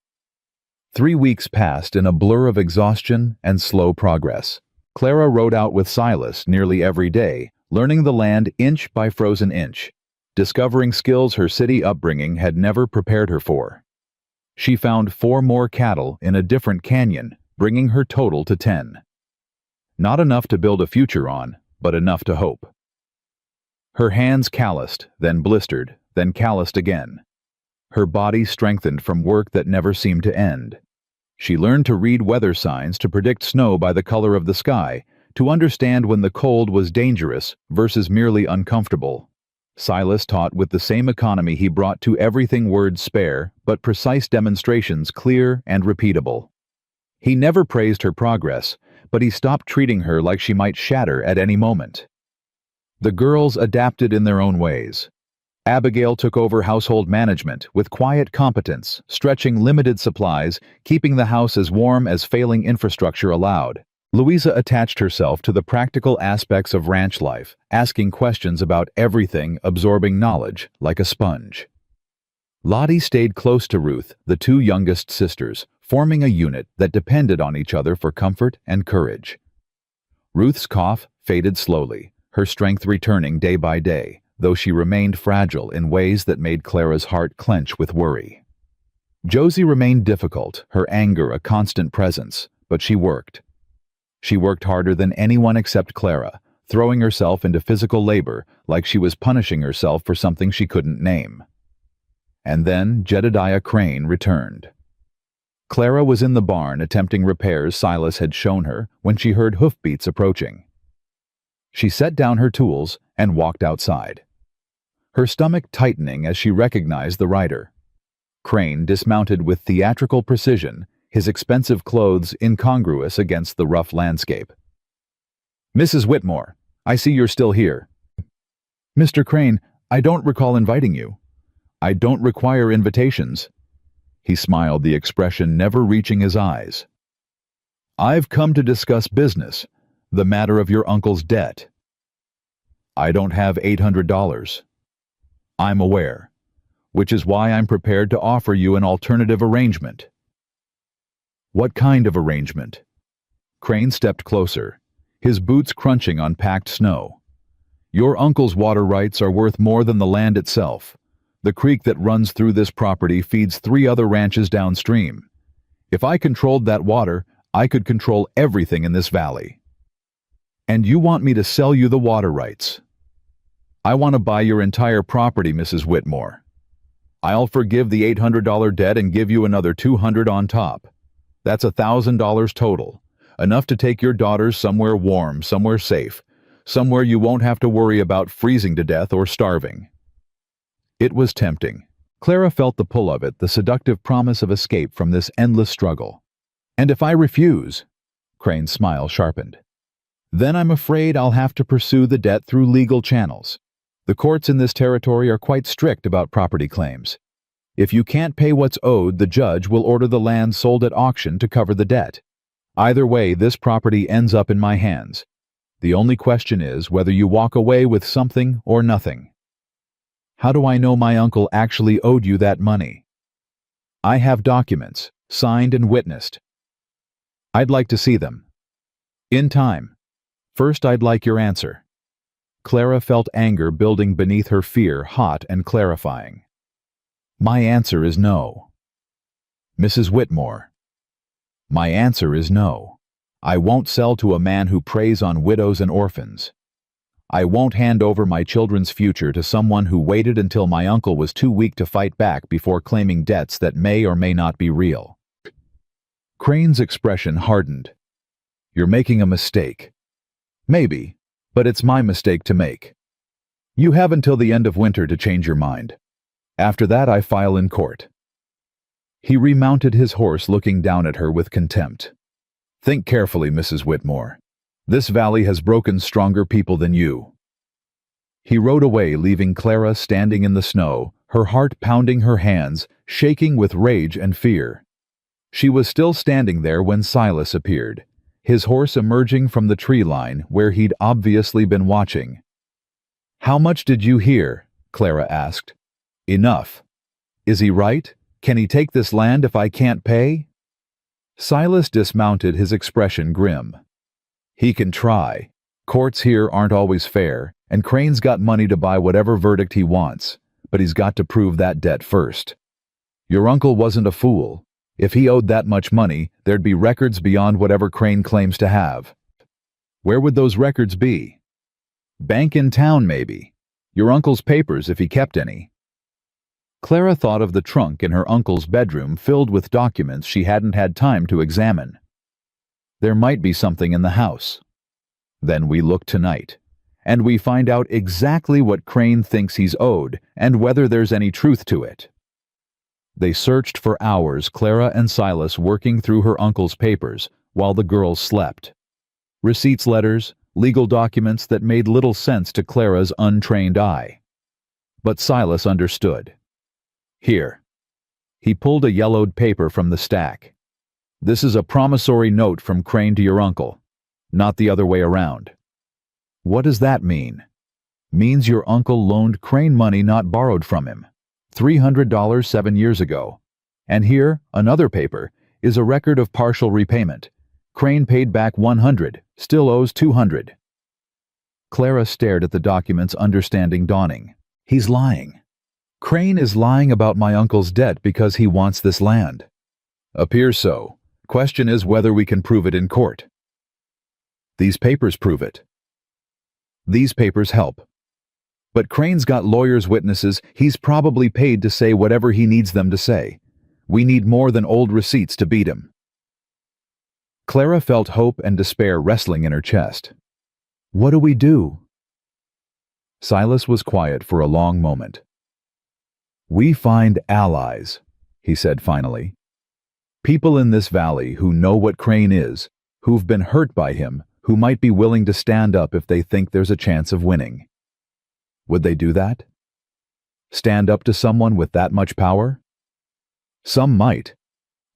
Speaker 1: 3 weeks passed in a blur of exhaustion and slow progress. Clara rode out with Silas nearly every day, learning the land inch by frozen inch, discovering skills her city upbringing had never prepared her for. She found 4 more cattle in a different canyon, bringing her total to 10. Not enough to build a future on, but enough to hope. Her hands calloused, then blistered, then calloused again. Her body strengthened from work that never seemed to end. She learned to read weather signs, to predict snow by the color of the sky, to understand when the cold was dangerous versus merely uncomfortable. Silas taught with the same economy he brought to everything, words spare, but precise demonstrations, clear and repeatable. He never praised her progress, but he stopped treating her like she might shatter at any moment. The girls adapted in their own ways. Abigail took over household management with quiet competence, stretching limited supplies, keeping the house as warm as failing infrastructure allowed. Louisa attached herself to the practical aspects of ranch life, asking questions about everything, absorbing knowledge like a sponge. Lottie stayed close to Ruth, the 2 youngest sisters, forming a unit that depended on each other for comfort and courage. Ruth's cough faded slowly, her strength returning day by day, though she remained fragile in ways that made Clara's heart clench with worry. Josie remained difficult, her anger a constant presence, but she worked. She worked harder than anyone except Clara, throwing herself into physical labor like she was punishing herself for something she couldn't name. And then Jedediah Crane returned. Clara was in the barn attempting repairs Silas had shown her when she heard hoofbeats approaching. She set down her tools and walked outside. her stomach tightening as she recognized the rider. Crane dismounted with theatrical precision, his expensive clothes incongruous against the rough landscape. "Mrs. Whitmore, I see you're still here." "Mr. Crane, I don't recall inviting you." "I don't require invitations." He smiled, the expression never reaching his eyes. "I've come to discuss business, the matter of your uncle's debt." "I don't have $800. "I'm aware, which is why I'm prepared to offer you an alternative arrangement." "What kind of arrangement?" Crane stepped closer, his boots crunching on packed snow. "Your uncle's water rights are worth more than the land itself. The creek that runs through this property feeds 3 other ranches downstream. If I controlled that water, I could control everything in this valley." "And you want me to sell you the water rights?" "I want to buy your entire property, Mrs. Whitmore. I'll forgive the $800 debt and give you another $200 on top. That's $1,000 total, enough to take your daughters somewhere warm, somewhere safe, somewhere you won't have to worry about freezing to death or starving." It was tempting. Clara felt the pull of it, the seductive promise of escape from this endless struggle. "And if I refuse?" Crane's smile sharpened. "Then I'm afraid I'll have to pursue the debt through legal channels. The courts in this territory are quite strict about property claims. If you can't pay what's owed, the judge will order the land sold at auction to cover the debt. Either way, this property ends up in my hands. The only question is whether you walk away with something or nothing." "How do I know my uncle actually owed you that money?" "I have documents, signed and witnessed." "I'd like to see them." "In time. First, I'd like your answer." Clara felt anger building beneath her fear, hot and clarifying. "My answer is no." "Mrs. Whitmore." "My answer is no. I won't sell to a man who preys on widows and orphans. I won't hand over my children's future to someone who waited until my uncle was too weak to fight back before claiming debts that may or may not be real." Crane's expression hardened. "You're making a mistake." "Maybe, but it's my mistake to make. You have until the end of winter to change your mind. After that, I file in court." He remounted his horse, looking down at her with contempt. "Think carefully, Mrs. Whitmore. This valley has broken stronger people than you." He rode away, leaving Clara standing in the snow, her heart pounding her hands, shaking with rage and fear. She was still standing there when Silas appeared, his horse emerging from the tree line where he'd obviously been watching. "How much did you hear?" Clara asked. "Enough. Is he right? Can he take this land if I can't pay?" Silas dismounted, his expression grim. "He can try. Courts here aren't always fair, and Crane's got money to buy whatever verdict he wants, but he's got to prove that debt first. Your uncle wasn't a fool. If he owed that much money, there'd be records beyond whatever Crane claims to have. Where would those records be? Bank in town, maybe. Your uncle's papers, if he kept any." Clara thought of the trunk in her uncle's bedroom filled with documents she hadn't had time to examine. There might be something in the house. Then we look tonight, and we find out exactly what Crane thinks he's owed and whether there's any truth to it. They searched for hours, Clara and Silas working through her uncle's papers while the girls slept. Receipts, letters, legal documents that made little sense to Clara's untrained eye. But Silas understood. "Here." He pulled a yellowed paper from the stack. "This is a promissory note from Crane to your uncle, not the other way around." "What does that mean?" "Means your uncle loaned Crane money not borrowed from him. $300 7 years ago. And here, another paper, is a record of partial repayment. Crane paid back $100, still owes $200. Clara stared at the documents, understanding dawning. He's lying. Crane is lying about my uncle's debt because he wants this land. Appears so. Question is whether we can prove it in court. These papers prove it. These papers help. But Crane's got lawyers, witnesses. He's probably paid to say whatever he needs them to say. We need more than old receipts to beat him. Clara felt hope and despair wrestling in her chest. What do we do? Silas was quiet for a long moment. "We find allies," he said finally. "People in this valley who know what Crane is, who've been hurt by him, who might be willing to stand up if they think there's a chance of winning. Would they do that? Stand up to someone with that much power? Some might,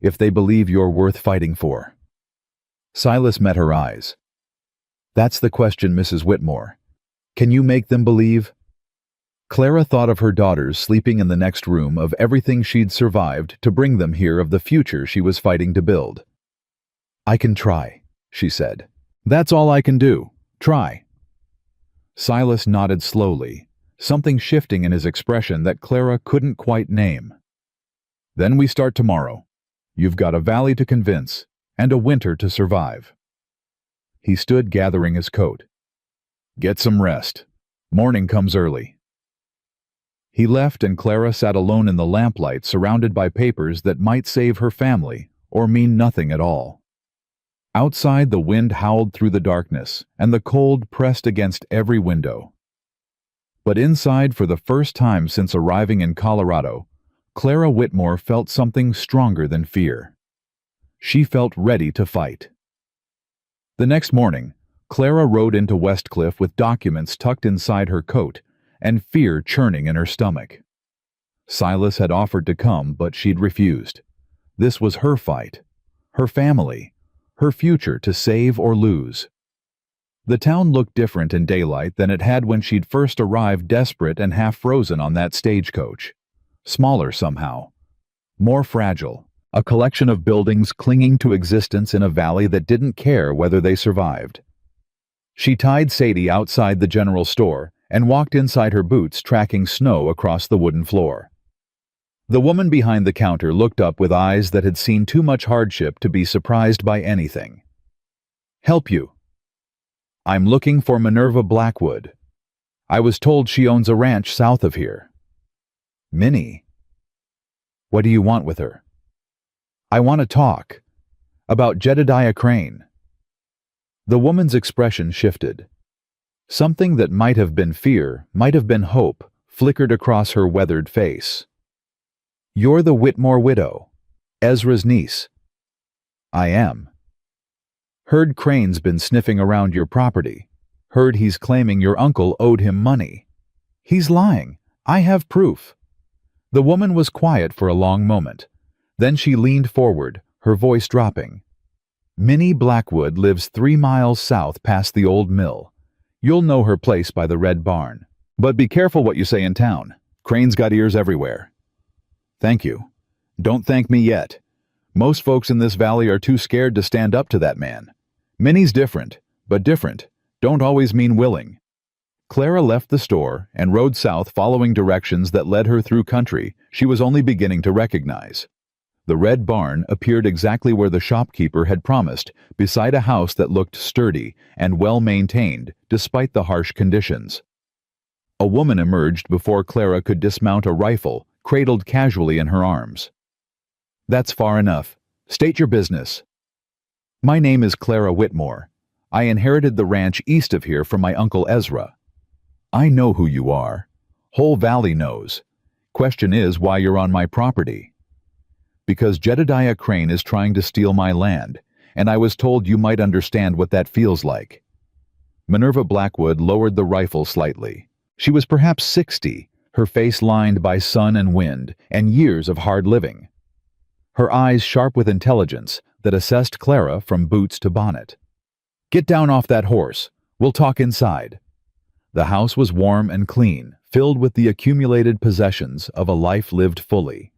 Speaker 1: if they believe you're worth fighting for." Silas met her eyes. "That's the question, Mrs. Whitmore. Can you make them believe?" Clara thought of her daughters sleeping in the next room, of everything she'd survived to bring them here, of the future she was fighting to build. "I can try," she said. "That's all I can do. Try." Silas nodded slowly, something shifting in his expression that Clara couldn't quite name. "Then we start tomorrow. You've got a valley to convince, and a winter to survive." He stood gathering his coat. "Get some rest. Morning comes early." He left, and Clara sat alone in the lamplight, surrounded by papers that might save her family or mean nothing at all. Outside, the wind howled through the darkness, and the cold pressed against every window. But inside, for the first time since arriving in Colorado, Clara Whitmore felt something stronger than fear. She felt ready to fight. The next morning, Clara rode into Westcliff with documents tucked inside her coat and fear churning in her stomach. Silas had offered to come, but she'd refused. This was her fight, her family, her future to save or lose. The town looked different in daylight than it had when she'd first arrived, desperate and half-frozen on that stagecoach. Smaller somehow. More fragile. A collection of buildings clinging to existence in a valley that didn't care whether they survived. She tied Sadie outside the general store and walked inside her boots, tracking snow across the wooden floor. The woman behind the counter looked up with eyes that had seen too much hardship to be surprised by anything. "Help you?" "I'm looking for Minerva Blackwood. I was told she owns a ranch south of here." "Minnie? What do you want with her?" "I want to talk. About Jedediah Crane." The woman's expression shifted. Something that might have been fear, might have been hope, flickered across her weathered face. "You're the Whitmore widow, Ezra's niece." "I am." "Heard Crane's been sniffing around your property. Heard he's claiming your uncle owed him money." "He's lying. I have proof." The woman was quiet for a long moment. Then she leaned forward, her voice dropping. "Minnie Blackwood lives 3 miles south past the old mill. You'll know her place by the red barn. But be careful what you say in town. Crane's got ears everywhere." "Thank you. Don't thank me yet. Most folks in this valley are too scared to stand up to that man. Minnie's different, but different don't always mean willing." Clara left the store and rode south, following directions that led her through country she was only beginning to recognize. The red barn appeared exactly where the shopkeeper had promised, beside a house that looked sturdy and well-maintained despite the harsh conditions. A woman emerged before Clara could dismount, a rifle cradled casually in her arms. "That's far enough. State your business." "My name is Clara Whitmore. I inherited the ranch east of here from my uncle Ezra." "I know who you are. Whole valley knows. Question is why you're on my property." "Because Jedediah Crane is trying to steal my land, and I was told you might understand what that feels like." Minerva Blackwood lowered the rifle slightly. She was perhaps 60, her face lined by sun and wind and years of hard living. Her eyes sharp with intelligence that assessed Clara from boots to bonnet. "Get down off that horse. We'll talk inside." The house was warm and clean, filled with the accumulated possessions of a life lived fully.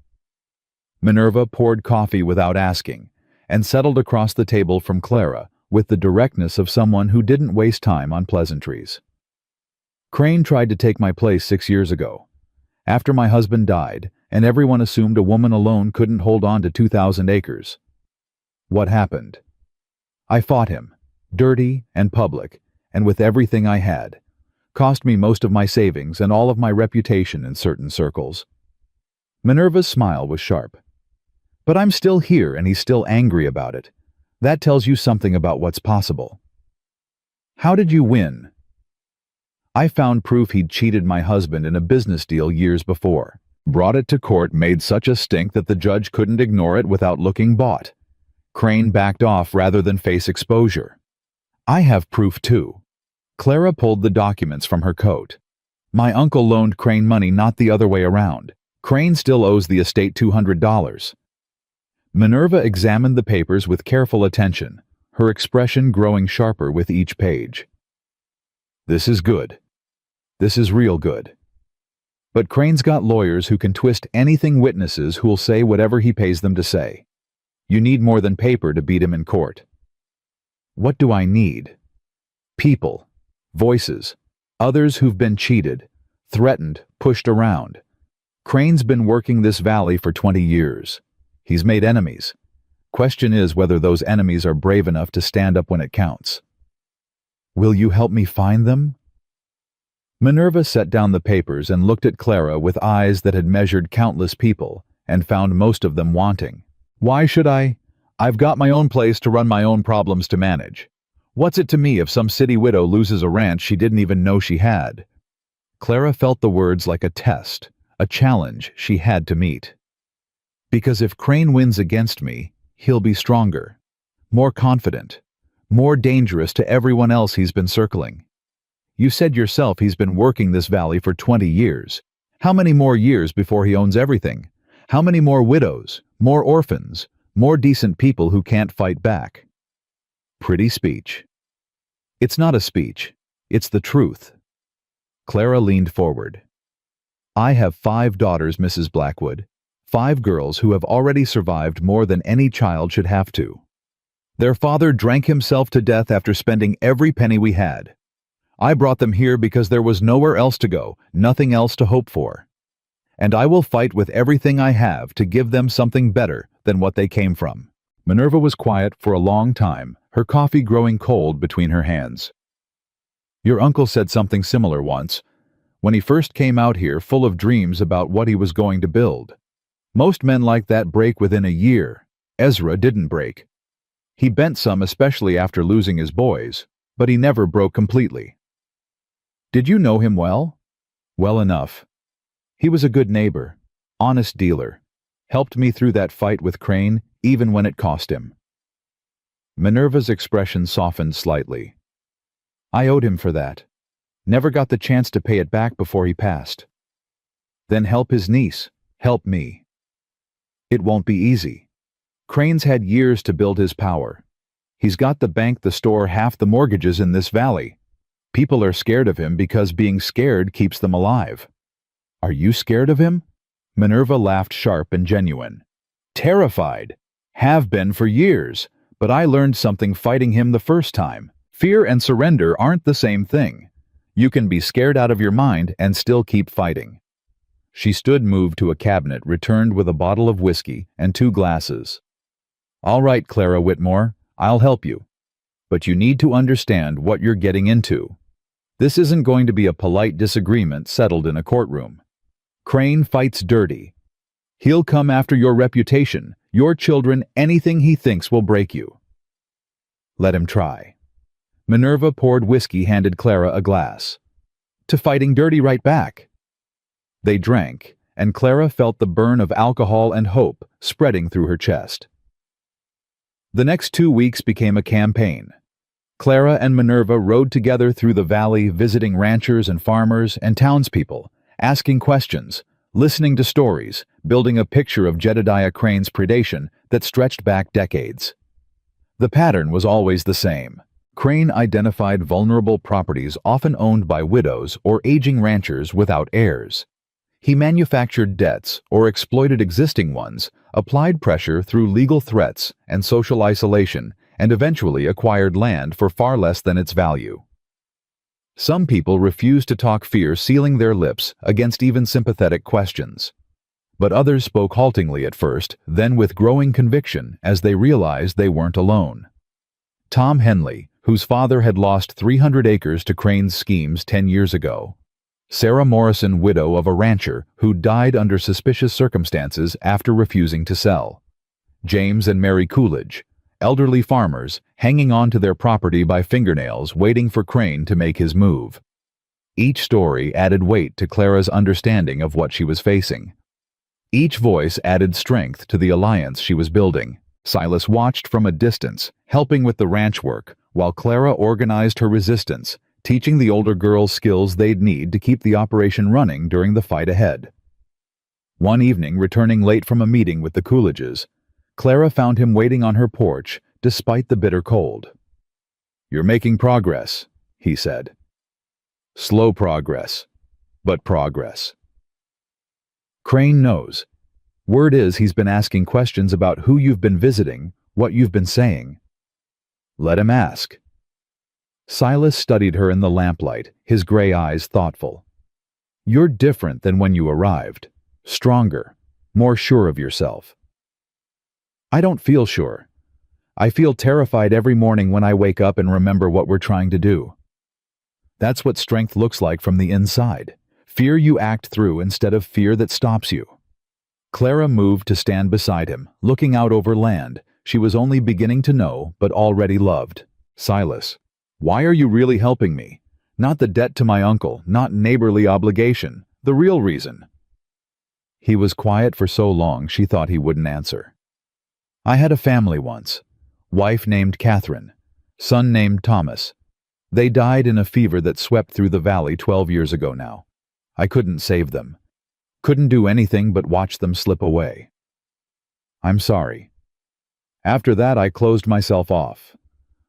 Speaker 1: Minerva poured coffee without asking, and settled across the table from Clara with the directness of someone who didn't waste time on pleasantries. "Crane tried to take my place 6 years ago. After my husband died, and everyone assumed a woman alone couldn't hold on to 2,000 acres. What happened? I fought him, dirty and public, and with everything I had. Cost me most of my savings and all of my reputation in certain circles." Minerva's smile was sharp. "But I'm still here, and he's still angry about it. That tells you something about what's possible." "How did you win?" I found proof he'd cheated my husband in a business deal years before. Brought it to court, made such a stink that the judge couldn't ignore it without looking bought. Crane backed off rather than face exposure. I have proof too. Clara pulled the documents from her coat. My uncle loaned Crane money, not the other way around. Crane still owes the estate $200. Minerva examined the papers with careful attention, her expression growing sharper with each page. This is good. This is real good. But Crane's got lawyers who can twist anything, witnesses who'll say whatever he pays them to say. You need more than paper to beat him in court. What do I need? People, voices, others who've been cheated, threatened, pushed around. Crane's been working this valley for 20 years. He's made enemies. Question is whether those enemies are brave enough to stand up when it counts. Will you help me find them? Minerva set down the papers and looked at Clara with eyes that had measured countless people and found most of them wanting. Why should I? I've got my own place to run, my own problems to manage. What's it to me if some city widow loses a ranch she didn't even know she had? Clara felt the words like a test, a challenge she had to meet. Because if Crane wins against me, he'll be stronger, more confident, more dangerous to everyone else he's been circling. You said yourself he's been working this valley for 20 years. How many more years before he owns everything? How many more widows, more orphans, more decent people who can't fight back? Pretty speech. It's not a speech. It's the truth. Clara leaned forward. I have 5 daughters, Mrs. Blackwood. 5 girls who have already survived more than any child should have to. Their father drank himself to death after spending every penny we had. I brought them here because there was nowhere else to go, nothing else to hope for. And I will fight with everything I have to give them something better than what they came from. Minerva was quiet for a long time, her coffee growing cold between her hands. Your uncle said something similar once, when he first came out here full of dreams about what he was going to build. Most men like that break within a year. Ezra didn't break. He bent some, especially after losing his boys, but he never broke completely. Did you know him well? Well enough. He was a good neighbor, honest dealer, helped me through that fight with Crane, even when it cost him. Minerva's expression softened slightly. I owed him for that. Never got the chance to pay it back before he passed. Then help his niece, help me. It won't be easy. Crane's had years to build his power. He's got the bank, the store, half the mortgages in this valley. People are scared of him because being scared keeps them alive. Are you scared of him? Minerva laughed, sharp and genuine. Terrified. Have been for years, but I learned something fighting him the first time. Fear and surrender aren't the same thing. You can be scared out of your mind and still keep fighting. She stood, moved to a cabinet, returned with a bottle of whiskey and 2 glasses. All right, Clara Whitmore, I'll help you. But you need to understand what you're getting into. This isn't going to be a polite disagreement settled in a courtroom. Crane fights dirty. He'll come after your reputation, your children, anything he thinks will break you. Let him try. Minerva poured whiskey, handed Clara a glass. To fighting dirty right back. They drank, and Clara felt the burn of alcohol and hope spreading through her chest. The next 2 weeks became a campaign. Clara and Minerva rode together through the valley, visiting ranchers and farmers and townspeople, asking questions, listening to stories, building a picture of Jedediah Crane's predation that stretched back decades. The pattern was always the same. Crane identified vulnerable properties often owned by widows or aging ranchers without heirs. He manufactured debts or exploited existing ones, applied pressure through legal threats and social isolation, and eventually acquired land for far less than its value. Some people refused to talk, fear sealing their lips against even sympathetic questions. But others spoke haltingly at first, then with growing conviction as they realized they weren't alone. Tom Henley, whose father had lost 300 acres to Crane's schemes 10 years ago. Sarah Morrison, widow of a rancher who died under suspicious circumstances after refusing to sell. James and Mary Coolidge, elderly farmers hanging on to their property by fingernails, waiting for Crane to make his move. Each story added weight to Clara's understanding of what she was facing. Each voice added strength to the alliance she was building. Silas watched from a distance, helping with the ranch work, while Clara organized her resistance, teaching the older girls skills they'd need to keep the operation running during the fight ahead. One evening, returning late from a meeting with the Coolidges, Clara found him waiting on her porch despite the bitter cold. "You're making progress," he said. "Slow progress, but progress." Crane knows. Word is he's been asking questions about who you've been visiting, what you've been saying. Let him ask. Silas studied her in the lamplight, his gray eyes thoughtful. "You're different than when you arrived. Stronger, more sure of yourself." "I don't feel sure. I feel terrified every morning when I wake up and remember what we're trying to do." That's what strength looks like from the inside. Fear you act through instead of fear that stops you. Clara moved to stand beside him, looking out over land she was only beginning to know but already loved. "Silas, why are you really helping me? Not the debt to my uncle, not neighborly obligation, the real reason." He was quiet for so long she thought he wouldn't answer. "I had a family once. Wife named Catherine, son named Thomas. They died in a fever that swept through the valley 12 years ago now. I couldn't save them. Couldn't do anything but watch them slip away. I'm sorry. After that, I closed myself off.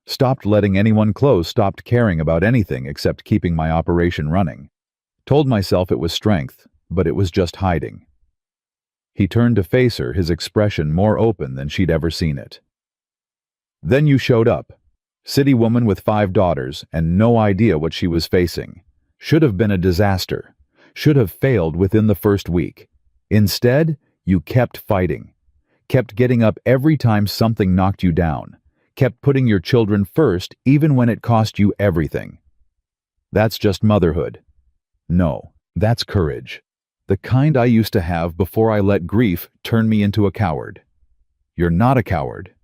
Speaker 1: Stopped letting anyone close, stopped caring about anything except keeping my operation running. Told myself it was strength, but it was just hiding." He turned to face her, his expression more open than she'd ever seen it. "Then you showed up. City woman with 5 daughters and no idea what she was facing. Should have been a disaster. Should have failed within the first week. Instead, you kept fighting. Kept getting up every time something knocked you down. Kept putting your children first even when it cost you everything. That's just motherhood. No, that's courage. The kind I used to have before I let grief turn me into a coward. You're not a coward."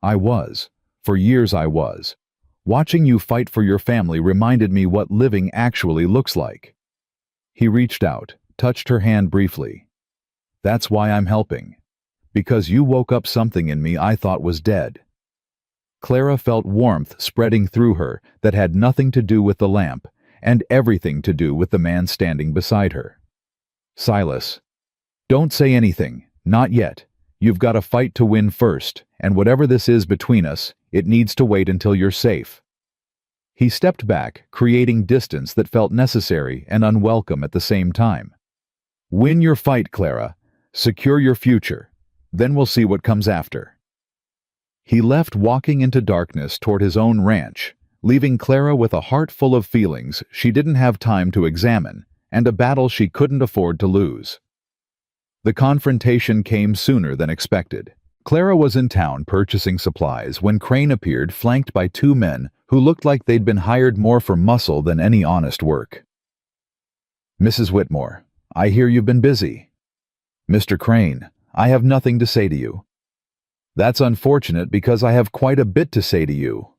Speaker 1: "I was. For years I was. Watching you fight for your family reminded me what living actually looks like." He reached out, touched her hand briefly. "That's why I'm helping. Because you woke up something in me I thought was dead." Clara felt warmth spreading through her that had nothing to do with the lamp and everything to do with the man standing beside her. "Silas, don't say anything, not yet. You've got a fight to win first, and whatever this is between us, it needs to wait until you're safe." He stepped back, creating distance that felt necessary and unwelcome at the same time. "Win your fight, Clara. Secure your future. Then we'll see what comes after." He left, walking into darkness toward his own ranch, leaving Clara with a heart full of feelings she didn't have time to examine, and a battle she couldn't afford to lose. The confrontation came sooner than expected. Clara was in town purchasing supplies when Crane appeared, flanked by 2 men who looked like they'd been hired more for muscle than any honest work. "Mrs. Whitmore, I hear you've been busy." "Mr. Crane, I have nothing to say to you." "That's unfortunate because I have quite a bit to say to you."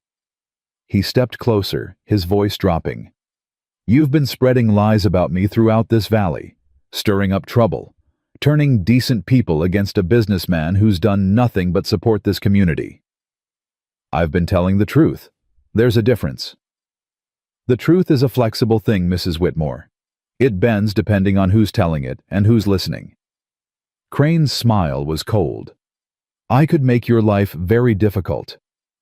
Speaker 1: He stepped closer, his voice dropping. "You've been spreading lies about me throughout this valley, stirring up trouble, turning decent people against a businessman who's done nothing but support this community." "I've been telling the truth. There's a difference." "The truth is a flexible thing, Mrs. Whitmore. It bends depending on who's telling it and who's listening." Crane's smile was cold. "I could make your life very difficult.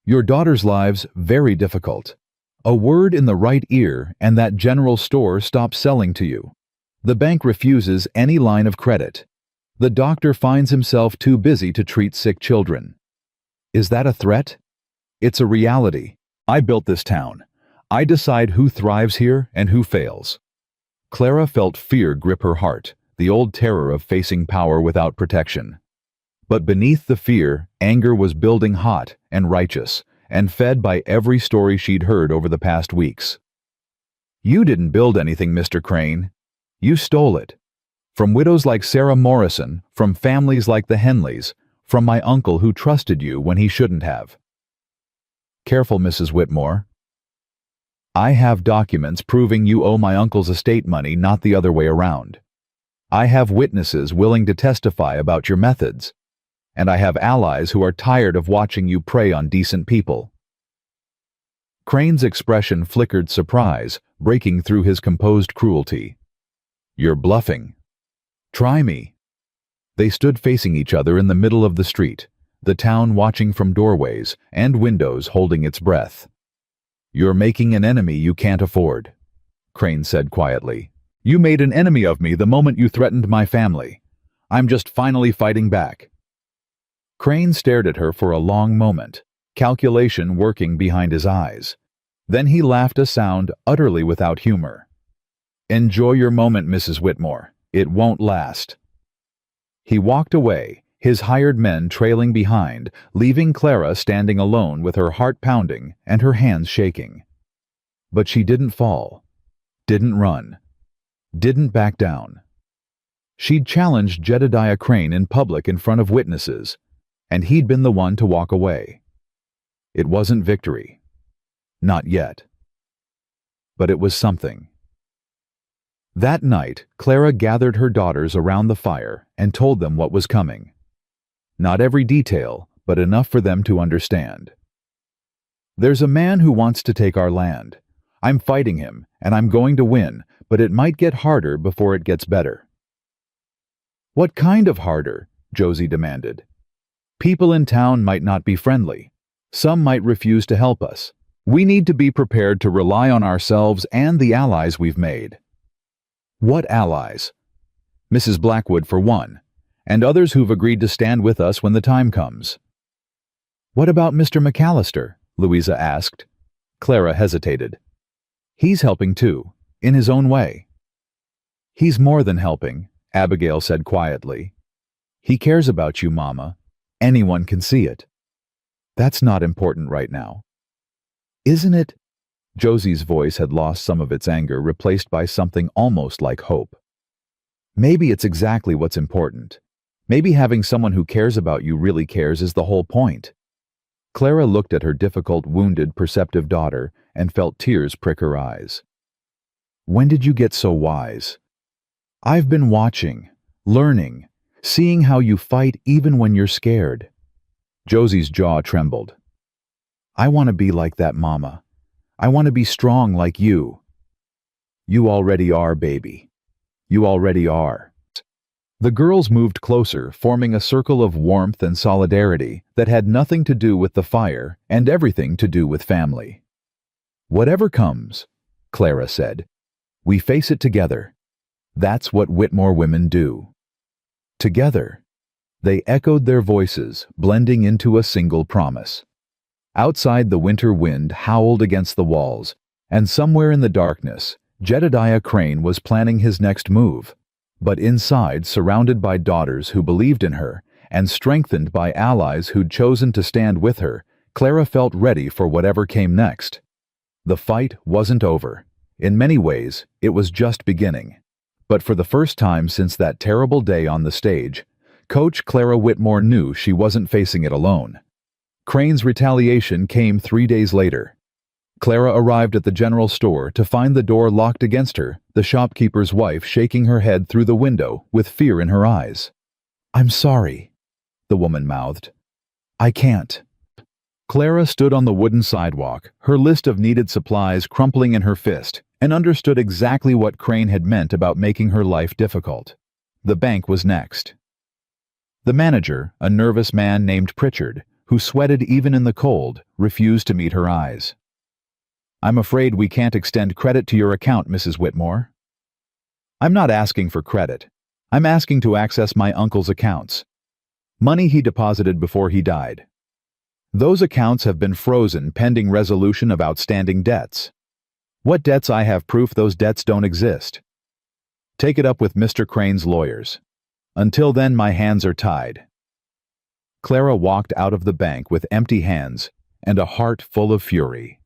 Speaker 1: Your daughter's lives very difficult. A word in the right ear and that general store stops selling to you. The bank refuses any line of credit. The doctor finds himself too busy to treat sick children. Is that a threat? It's a reality. I built this town. I decide who thrives here and who fails." Clara felt fear grip her heart, the old terror of facing power without protection. But beneath the fear, anger was building, hot and righteous, and fed by every story she'd heard over the past weeks. "You didn't build anything, Mr. Crane. You stole it. From widows like Sarah Morrison, from families like the Henleys, from my uncle who trusted you when he shouldn't have." "Careful, Mrs. Whitmore." I have documents proving you owe my uncle's estate money, not the other way around. I have witnesses willing to testify about your methods. And I have allies who are tired of watching you prey on decent people." Crane's expression flickered surprise, breaking through his composed cruelty. "You're bluffing. Try me." They stood facing each other in the middle of the street, the town watching from doorways and windows, holding its breath. "You're making an enemy you can't afford," Crane said quietly. "You made an enemy of me the moment you threatened my family. I'm just finally fighting back." Crane stared at her for a long moment, calculation working behind his eyes. Then he laughed, a sound utterly without humor. "Enjoy your moment, Mrs. Whitmore. It won't last." He walked away, his hired men trailing behind, leaving Clara standing alone with her heart pounding and her hands shaking. But she didn't fall, didn't run, didn't back down. She'd challenged Jedediah Crane in public in front of witnesses, and he'd been the one to walk away. It wasn't victory. Not yet. But it was something. That night, Clara gathered her daughters around the fire and told them what was coming. Not every detail, but enough for them to understand. "There's a man who wants to take our land. I'm fighting him, and I'm going to win, but it might get harder before it gets better." "What kind of harder?" Josie demanded. "People in town might not be friendly. Some might refuse to help us. We need to be prepared to rely on ourselves and the allies we've made." "What allies?" "Mrs. Blackwood for one, and others who've agreed to stand with us when the time comes." "What about Mr. McAllister?" Louisa asked. Clara hesitated. "He's helping too, in his own way." "He's more than helping," Abigail said quietly. "He cares about you, Mama. Anyone can see it." "That's not important right now." "Isn't it?" Josie's voice had lost some of its anger, replaced by something almost like hope. "Maybe it's exactly what's important. Maybe having someone who cares about you really cares is the whole point." Clara looked at her difficult, wounded, perceptive daughter and felt tears prick her eyes. "When did you get so wise?" "I've been watching, learning, seeing how you fight even when you're scared." Josie's jaw trembled. "I want to be like that, Mama. I want to be strong like you." "You already are, baby. You already are." The girls moved closer, forming a circle of warmth and solidarity that had nothing to do with the fire and everything to do with family. "Whatever comes," Clara said, "we face it together. That's what Whitmore women do." Together. They echoed their voices, blending into a single promise. Outside, the winter wind howled against the walls, and somewhere in the darkness, Jedediah Crane was planning his next move. But inside, surrounded by daughters who believed in her, and strengthened by allies who'd chosen to stand with her, Clara felt ready for whatever came next. The fight wasn't over. In many ways, it was just beginning. But for the first time since that terrible day on the stage, Coach Clara Whitmore knew she wasn't facing it alone. Crane's retaliation came 3 days later. Clara arrived at the general store to find the door locked against her, the shopkeeper's wife shaking her head through the window with fear in her eyes. "I'm sorry," the woman mouthed. "I can't." Clara stood on the wooden sidewalk, her list of needed supplies crumpling in her fist, and understood exactly what Crane had meant about making her life difficult. The bank was next. The manager, a nervous man named Pritchard, who sweated even in the cold, refused to meet her eyes. "I'm afraid we can't extend credit to your account, Mrs. Whitmore." "I'm not asking for credit. I'm asking to access my uncle's accounts. Money he deposited before he died. Those accounts have been frozen pending resolution of outstanding debts. What debts? I have proof those debts don't exist. Take it up with Mr. Crane's lawyers. Until then, my hands are tied." Clara walked out of the bank with empty hands and a heart full of fury.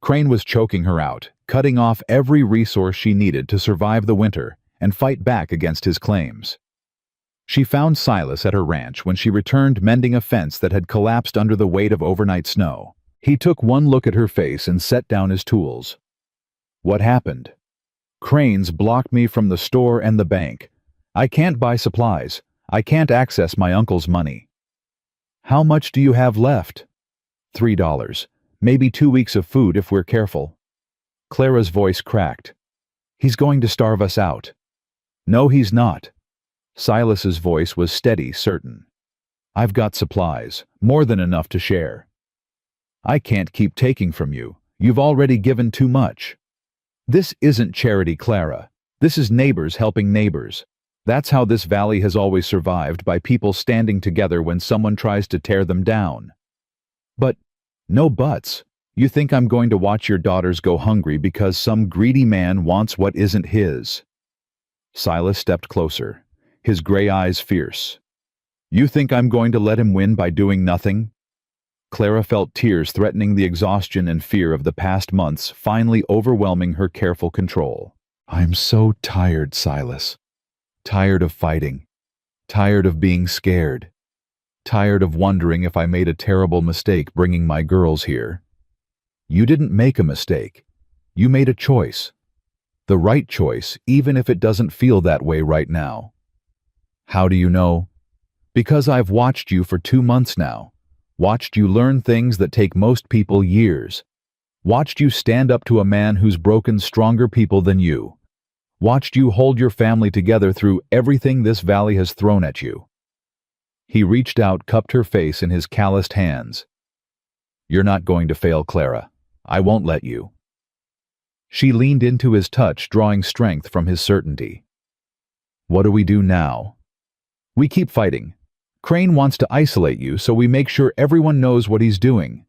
Speaker 1: Crane was choking her out, cutting off every resource she needed to survive the winter and fight back against his claims. She found Silas at her ranch when she returned, mending a fence that had collapsed under the weight of overnight snow. He took one look at her face and set down his tools. What happened? Cranes blocked me from the store and the bank. I can't buy supplies. I can't access my uncle's money. How much do you have left? $3. Maybe 2 weeks of food if we're careful. Clara's voice cracked. He's going to starve us out. No, he's not. Silas's voice was steady, certain. I've got supplies, more than enough to share. I can't keep taking from you. You've already given too much. This isn't charity, Clara. This is neighbors helping neighbors. That's how this valley has always survived, by people standing together when someone tries to tear them down. But, no buts. You think I'm going to watch your daughters go hungry because some greedy man wants what isn't his? Silas stepped closer, his gray eyes fierce. You think I'm going to let him win by doing nothing? Clara felt tears threatening the exhaustion and fear of the past months finally overwhelming her careful control. I'm so tired, Silas. Tired of fighting. Tired of being scared. Tired of wondering if I made a terrible mistake bringing my girls here. You didn't make a mistake. You made a choice. The right choice, even if it doesn't feel that way right now. How do you know? Because I've watched you for 2 months now. Watched you learn things that take most people years. Watched you stand up to a man who's broken stronger people than you. Watched you hold your family together through everything this valley has thrown at you. He reached out, cupped her face in his calloused hands. You're not going to fail, Clara. I won't let you. She leaned into his touch, drawing strength from his certainty. What do we do now? We keep fighting. Crane wants to isolate you, so we make sure everyone knows what he's doing.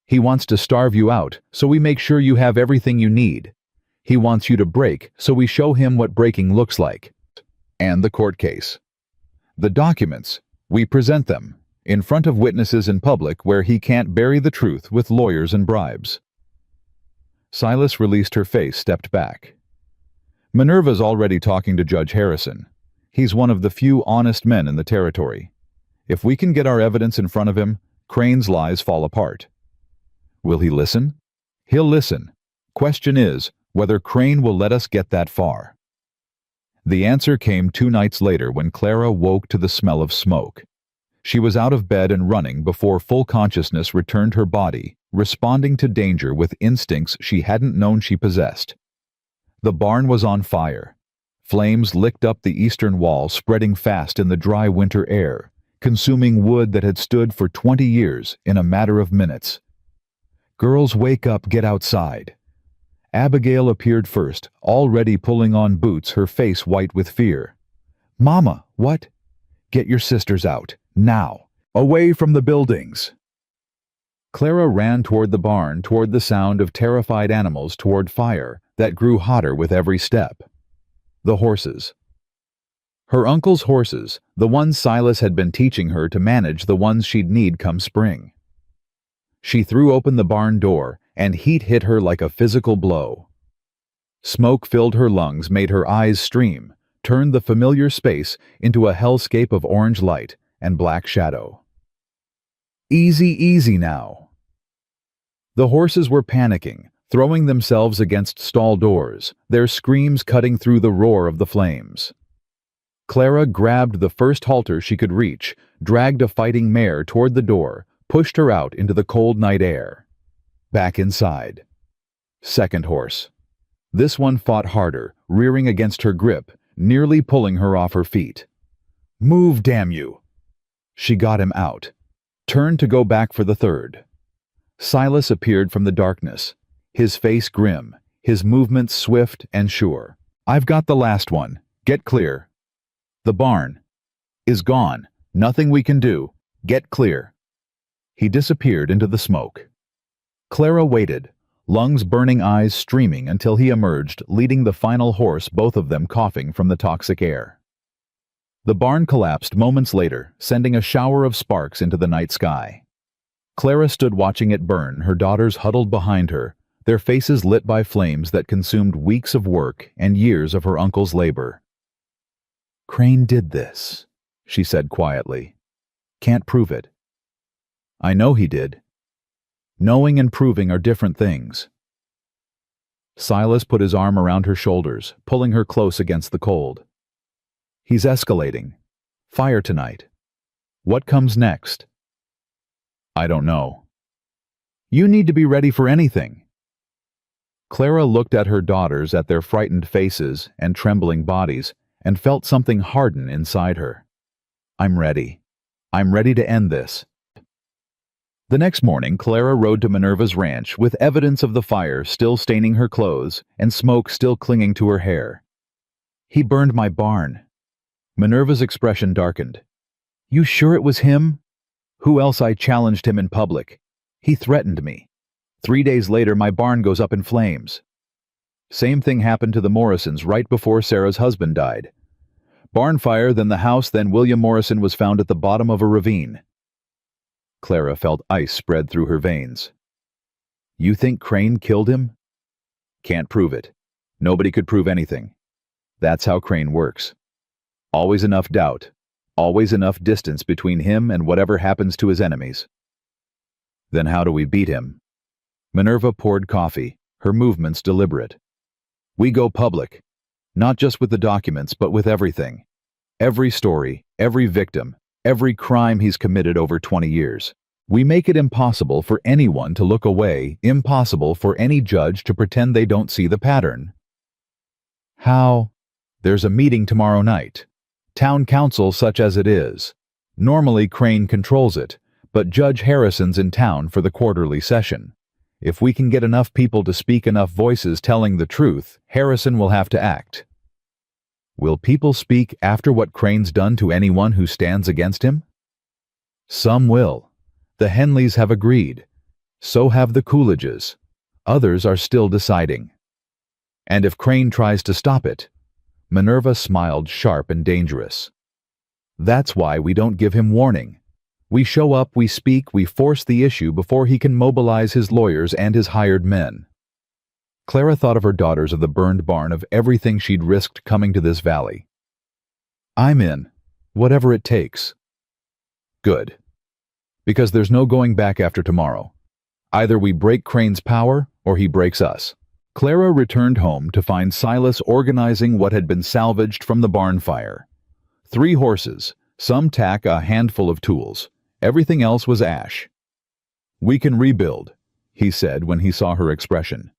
Speaker 1: He wants to starve you out, so we make sure you have everything you need. He wants you to break, so we show him what breaking looks like. And the court case. The documents, we present them, in front of witnesses in public where he can't bury the truth with lawyers and bribes. Silas released her face, stepped back. Minerva's already talking to Judge Harrison. He's one of the few honest men in the territory. If we can get our evidence in front of him, Crane's lies fall apart. Will he listen? He'll listen. Question is, whether Crane will let us get that far. The answer came 2 nights later when Clara woke to the smell of smoke. She was out of bed and running before full consciousness returned her body, responding to danger with instincts she hadn't known she possessed. The barn was on fire. Flames licked up the eastern wall, spreading fast in the dry winter air, consuming wood that had stood for 20 years in a matter of minutes. Girls, wake up, get outside. Abigail appeared first, already pulling on boots, her face white with fear. Mama, what? Get your sisters out, now, away from the buildings. Clara ran toward the barn, toward the sound of terrified animals, toward fire that grew hotter with every step. The horses. Her uncle's horses, the ones Silas had been teaching her to manage, the ones she'd need come spring. She threw open the barn door, and heat hit her like a physical blow. Smoke filled her lungs, made her eyes stream, turned the familiar space into a hellscape of orange light and black shadow. Easy, easy now. The horses were panicking, throwing themselves against stall doors, their screams cutting through the roar of the flames. Clara grabbed the first halter she could reach, dragged a fighting mare toward the door, pushed her out into the cold night air. Back inside. Second horse. This one fought harder, rearing against her grip, nearly pulling her off her feet. Move, damn you! She got him out. Turned to go back for the third. Silas appeared from the darkness, his face grim, his movements swift and sure. I've got the last one. Get clear. The barn is gone. Nothing we can do. Get clear. He disappeared into the smoke. Clara waited, lungs burning, eyes streaming, until he emerged, leading the final horse, both of them coughing from the toxic air. The barn collapsed moments later, sending a shower of sparks into the night sky. Clara stood watching it burn, her daughters huddled behind her, their faces lit by flames that consumed weeks of work and years of her uncle's labor. Crane did this, she said quietly. Can't prove it. I know he did. Knowing and proving are different things. Silas put his arm around her shoulders, pulling her close against the cold. He's escalating. Fire tonight. What comes next? I don't know. You need to be ready for anything. Clara looked at her daughters, at their frightened faces and trembling bodies, and felt something harden inside her. I'm ready. I'm ready to end this. The next morning, Clara rode to Minerva's ranch with evidence of the fire still staining her clothes and smoke still clinging to her hair. He burned my barn. Minerva's expression darkened. You sure it was him? Who else? I challenged him in public. He threatened me. 3 days later, my barn goes up in flames. Same thing happened to the Morrisons right before Sarah's husband died. Barn fire, then the house, then William Morrison was found at the bottom of a ravine. Clara felt ice spread through her veins. You think Crane killed him? Can't prove it. Nobody could prove anything. That's how Crane works. Always enough doubt. Always enough distance between him and whatever happens to his enemies. Then how do we beat him? Minerva poured coffee, her movements deliberate. We go public. Not just with the documents, but with everything. Every story, every victim, every crime he's committed over 20 years. We make it impossible for anyone to look away, impossible for any judge to pretend they don't see the pattern. How? There's a meeting tomorrow night. Town council such as it is. Normally Crane controls it, but Judge Harrison's in town for the quarterly session. If we can get enough people to speak, enough voices telling the truth, Harrison will have to act. Will people speak after what Crane's done to anyone who stands against him? Some will. The Henleys have agreed. So have the Coolidges. Others are still deciding. And if Crane tries to stop it? Minerva smiled, sharp and dangerous. That's why we don't give him warning. We show up, we speak, we force the issue before he can mobilize his lawyers and his hired men. Clara thought of her daughters, of the burned barn, of everything she'd risked coming to this valley. I'm in, whatever it takes. Good. Because there's no going back after tomorrow. Either we break Crane's power, or he breaks us. Clara returned home to find Silas organizing what had been salvaged from the barn fire. 3 horses, some tack, a handful of tools. Everything else was ash. We can rebuild, he said when he saw her expression.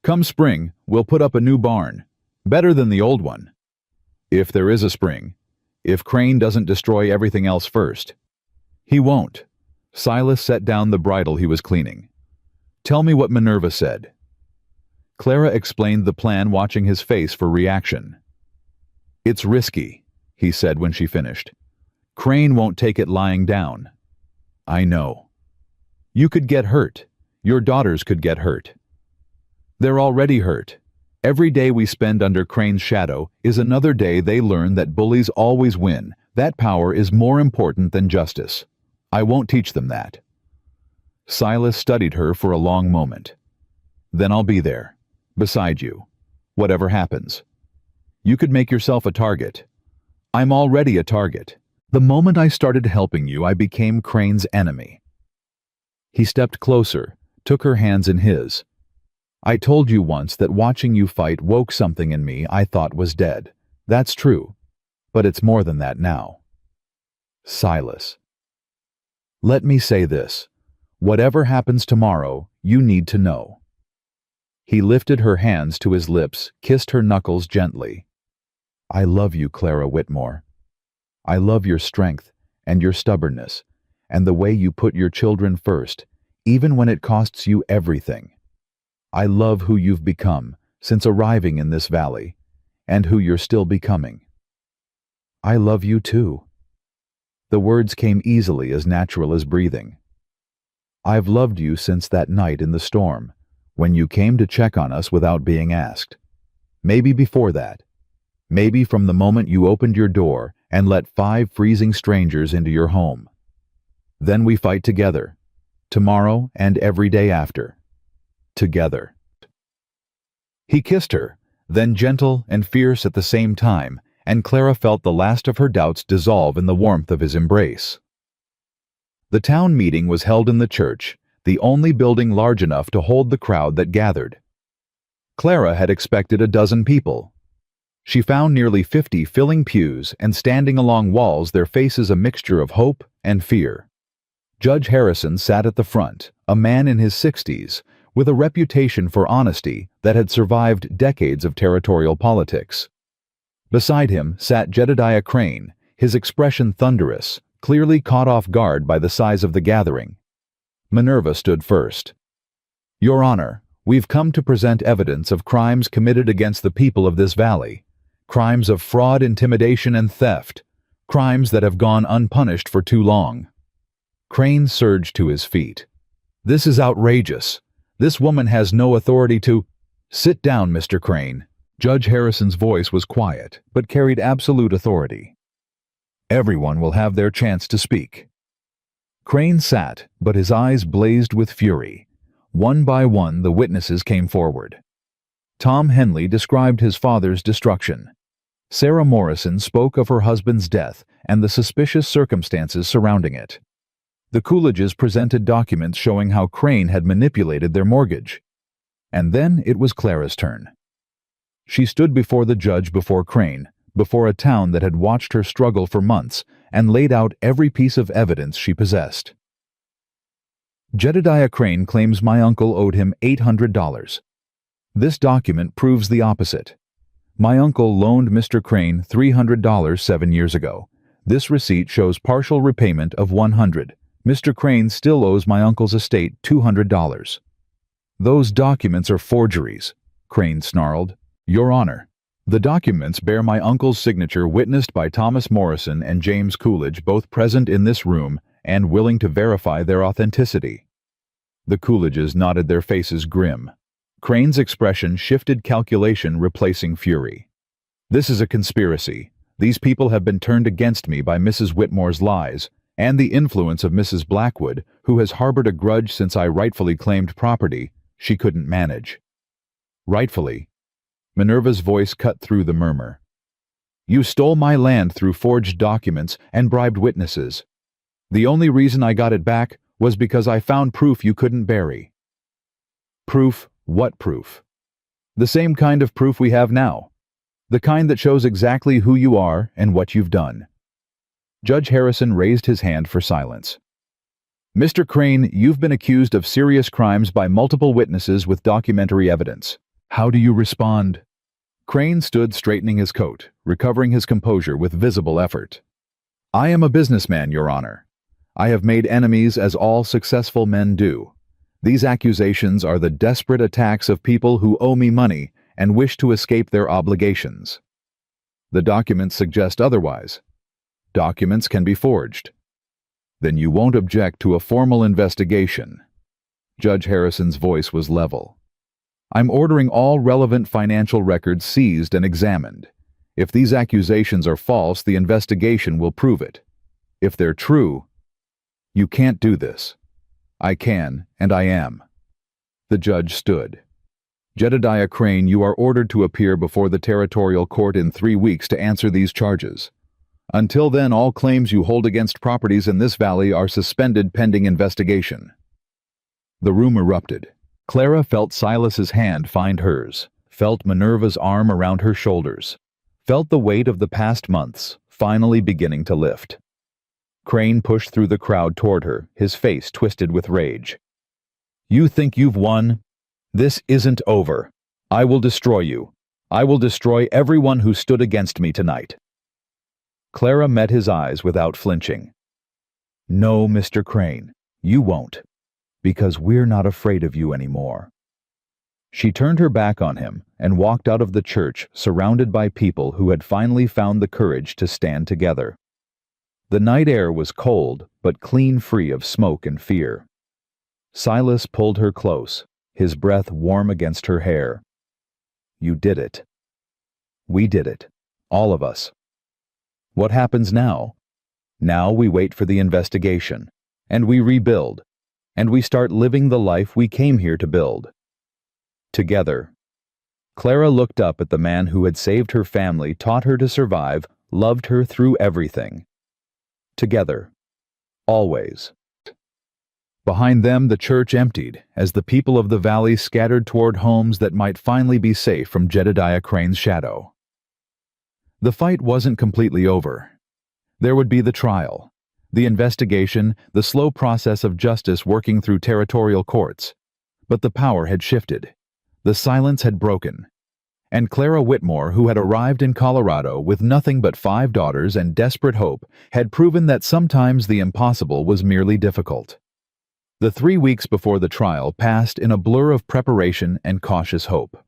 Speaker 1: Come spring, we'll put up a new barn. Better than the old one. If there is a spring. If Crane doesn't destroy everything else first. He won't. Silas set down the bridle he was cleaning. Tell me what Minerva said. Clara explained the plan, watching his face for reaction. It's risky, he said when she finished. Crane won't take it lying down. I know. You could get hurt. Your daughters could get hurt. They're already hurt. Every day we spend under Crane's shadow is another day they learn that bullies always win. That power is more important than justice. I won't teach them that. Silas studied her for a long moment. Then I'll be there, beside you, whatever happens. You could make yourself a target. I'm already a target. The moment I started helping you, I became Crane's enemy. He stepped closer, took her hands in his. I told you once that watching you fight woke something in me I thought was dead. That's true, but it's more than that now. Silas. Let me say this. Whatever happens tomorrow, you need to know. He lifted her hands to his lips, kissed her knuckles gently. I love you, Clara Whitmore. I love your strength and your stubbornness and the way you put your children first, even when it costs you everything. I love who you've become since arriving in this valley and who you're still becoming. I love you too. The words came easily, as natural as breathing. I've loved you since that night in the storm, when you came to check on us without being asked. Maybe before that. Maybe from the moment you opened your door and let 5 freezing strangers into your home. Then we fight together, tomorrow and every day after. Together. He kissed her, then gentle and fierce at the same time, and Clara felt the last of her doubts dissolve in the warmth of his embrace. The town meeting was held in the church, the only building large enough to hold the crowd that gathered. Clara had expected a dozen people. She found nearly 50 filling pews and standing along walls, their faces a mixture of hope and fear. Judge Harrison sat at the front, a man in his 60s, with a reputation for honesty that had survived decades of territorial politics. Beside him sat Jedediah Crane, his expression thunderous, clearly caught off guard by the size of the gathering. Minerva stood first. "Your Honor, we've come to present evidence of crimes committed against the people of this valley. Crimes of fraud, intimidation, and theft. Crimes that have gone unpunished for too long." Crane surged to his feet. "This is outrageous. This woman has no authority to—" "Sit down, Mr. Crane." Judge Harrison's voice was quiet, but carried absolute authority. "Everyone will have their chance to speak." Crane sat, but his eyes blazed with fury. One by one, the witnesses came forward. Tom Henley described his father's destruction. Sarah Morrison spoke of her husband's death and the suspicious circumstances surrounding it. The Coolidges presented documents showing how Crane had manipulated their mortgage. And then it was Clara's turn. She stood before the judge, before Crane, before a town that had watched her struggle for months, and laid out every piece of evidence she possessed. Jedediah Crane claims my uncle owed him $800. This document proves the opposite. My uncle loaned Mr. Crane $300 7 years ago. This receipt shows partial repayment of $100. Mr. Crane still owes my uncle's estate $200. "Those documents are forgeries," Crane snarled. "Your Honor, the documents bear my uncle's signature, witnessed by Thomas Morrison and James Coolidge, both present in this room and willing to verify their authenticity." The Coolidges nodded, their faces grim. Crane's expression shifted, calculation replacing fury. "This is a conspiracy. These people have been turned against me by Mrs. Whitmore's lies and the influence of Mrs. Blackwood, who has harbored a grudge since I rightfully claimed property she couldn't manage." "Rightfully?" Minerva's voice cut through the murmur. "You stole my land through forged documents and bribed witnesses. The only reason I got it back was because I found proof you couldn't bury." "Proof? What proof?" "The same kind of proof we have now. The kind that shows exactly who you are and what you've done." Judge Harrison raised his hand for silence. "Mr. Crane, you've been accused of serious crimes by multiple witnesses with documentary evidence. How do you respond?" Crane stood, straightening his coat, recovering his composure with visible effort. "I am a businessman, Your Honor. I have made enemies, as all successful men do. These accusations are the desperate attacks of people who owe me money and wish to escape their obligations. The documents suggest otherwise. Documents can be forged. Then you won't object to a formal investigation." Judge Harrison's voice was level. "I'm ordering all relevant financial records seized and examined. If these accusations are false, the investigation will prove it. If they're true—" "You can't do this." "I can, and I am." The judge stood. "Jedediah Crane, you are ordered to appear before the territorial court in 3 weeks to answer these charges. Until then, all claims you hold against properties in this valley are suspended pending investigation." The room erupted. Clara felt Silas's hand find hers, felt Minerva's arm around her shoulders, felt the weight of the past months finally beginning to lift. Crane pushed through the crowd toward her, his face twisted with rage. "You think you've won? This isn't over. I will destroy you. I will destroy everyone who stood against me tonight." Clara met his eyes without flinching. "No, Mr. Crane, you won't, because we're not afraid of you anymore." She turned her back on him and walked out of the church, surrounded by people who had finally found the courage to stand together. The night air was cold, but clean, free of smoke and fear. Silas pulled her close, his breath warm against her hair. "You did it. We did it. All of us. What happens now? Now we wait for the investigation, and we rebuild, and we start living the life we came here to build. Together." Clara looked up at the man who had saved her family, taught her to survive, loved her through everything. Together. Always. Behind them, the church emptied, as the people of the valley scattered toward homes that might finally be safe from Jedediah Crane's shadow. The fight wasn't completely over. There would be the trial, the investigation, the slow process of justice working through territorial courts. But the power had shifted. The silence had broken. And Clara Whitmore, who had arrived in Colorado with nothing but 5 daughters and desperate hope, had proven that sometimes the impossible was merely difficult. The 3 weeks before the trial passed in a blur of preparation and cautious hope.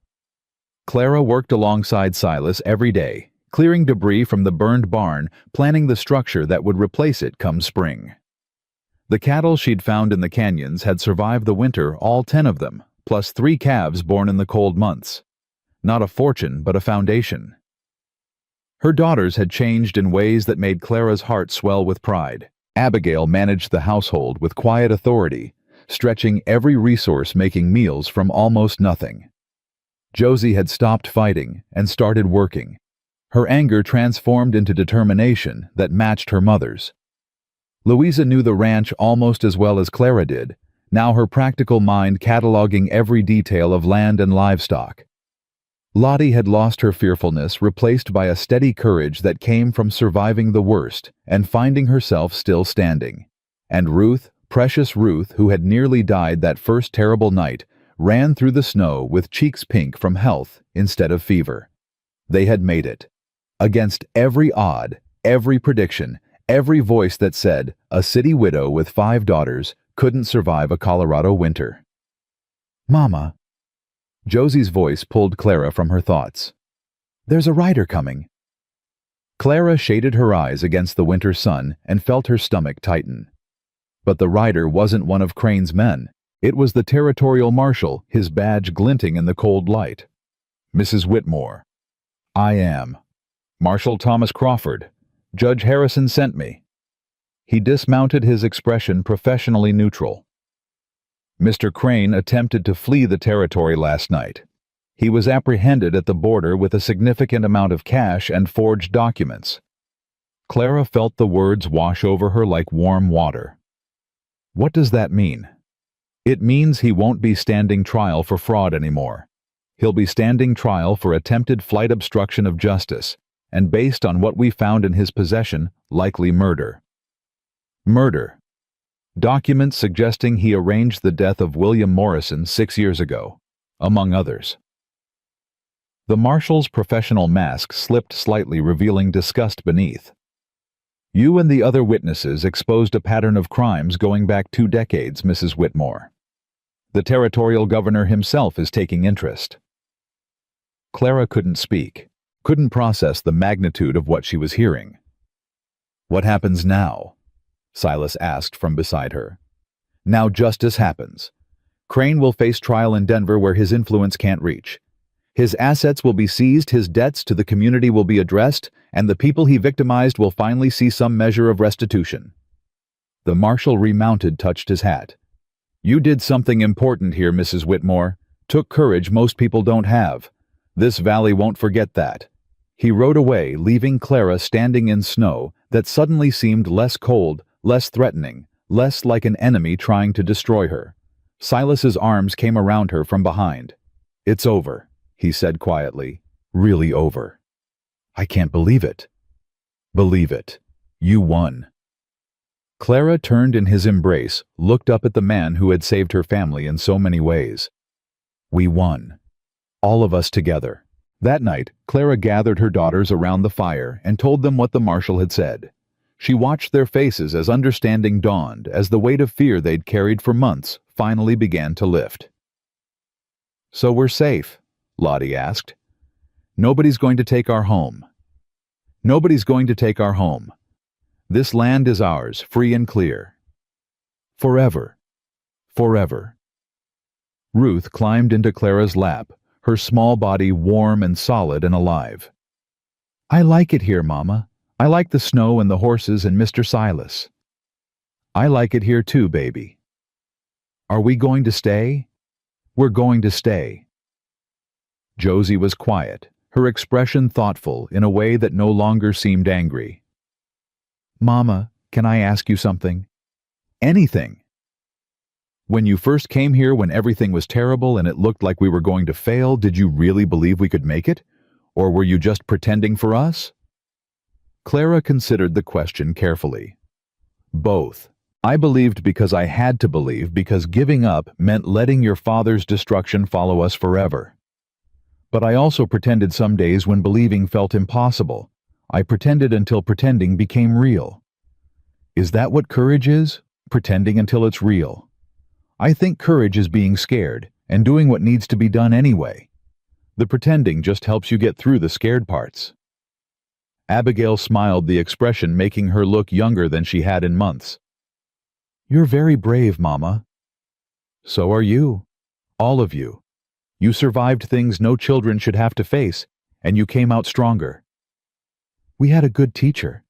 Speaker 1: Clara worked alongside Silas every day, clearing debris from the burned barn, planning the structure that would replace it come spring. The cattle she'd found in the canyons had survived the winter, all 10 of them, plus 3 calves born in the cold months. Not a fortune, but a foundation. Her daughters had changed in ways that made Clara's heart swell with pride. Abigail managed the household with quiet authority, stretching every resource, making meals from almost nothing. Josie had stopped fighting and started working. Her anger transformed into determination that matched her mother's. Louisa knew the ranch almost as well as Clara did, now her practical mind cataloging every detail of land and livestock. Lottie had lost her fearfulness, replaced by a steady courage that came from surviving the worst and finding herself still standing. And Ruth, precious Ruth, who had nearly died that first terrible night, ran through the snow with cheeks pink from health instead of fever. They had made it. Against every odd, every prediction, every voice that said a city widow with 5 daughters couldn't survive a Colorado winter. "Mama." Josie's voice pulled Clara from her thoughts. "There's a rider coming." Clara shaded her eyes against the winter sun and felt her stomach tighten. But the rider wasn't one of Crane's men. It was the territorial marshal, his badge glinting in the cold light. "Mrs. Whitmore." "I am." "Marshal Thomas Crawford. Judge Harrison sent me." He dismounted, his expression professionally neutral. "Mr. Crane attempted to flee the territory last night. He was apprehended at the border with a significant amount of cash and forged documents." Clara felt the words wash over her like warm water. "What does that mean?" "It means he won't be standing trial for fraud anymore. He'll be standing trial for attempted flight obstruction of justice, and based on what we found in his possession, likely murder." Murder. Documents suggesting he arranged the death of William Morrison 6 years ago, among others. The marshal's professional mask slipped slightly, revealing disgust beneath. "You and the other witnesses exposed a pattern of crimes going back 2 decades, Mrs. Whitmore. The territorial governor himself is taking interest." Clara couldn't speak, couldn't process the magnitude of what she was hearing. "What happens now?" Silas asked from beside her. "Now justice happens. Crane will face trial in Denver where his influence can't reach. His assets will be seized, his debts to the community will be addressed, and the people he victimized will finally see some measure of restitution." The marshal remounted, touched his hat. "You did something important here, Mrs. Whitmore. Took courage most people don't have. This valley won't forget that." He rode away, leaving Clara standing in snow that suddenly seemed less cold, less threatening, less like an enemy trying to destroy her. Silas's arms came around her from behind. "It's over," he said quietly. "Really over." "I can't believe it." "Believe it. You won." Clara turned in his embrace, looked up at the man who had saved her family in so many ways. "We won. All of us together." That night, Clara gathered her daughters around the fire and told them what the marshal had said. She watched their faces as understanding dawned, as the weight of fear they'd carried for months finally began to lift. "So we're safe?" Lottie asked. "Nobody's going to take our home." "Nobody's going to take our home. This land is ours, free and clear. Forever. Forever." Ruth climbed into Clara's lap, her small body warm and solid and alive. "I like it here, Mama. I like the snow and the horses and Mr. Silas." "I like it here too, baby." "Are we going to stay?" "We're going to stay." Josie was quiet, her expression thoughtful in a way that no longer seemed angry. "Mama, can I ask you something?" "Anything." When you first came here when everything was terrible and it looked like we were going to fail, did you really believe we could make it? Or were you just pretending for us? Clara considered the question carefully. Both. I believed because I had to believe, because giving up meant letting your father's destruction follow us forever. But I also pretended some days when believing felt impossible. I pretended until pretending became real. Is that what courage is? Pretending until it's real. I think courage is being scared and doing what needs to be done anyway. The pretending just helps you get through the scared parts. Abigail smiled, the expression making her look younger than she had in months. You're very brave, Mama. So are you. All of you. You survived things no children should have to face, and you came out stronger. We had a good teacher,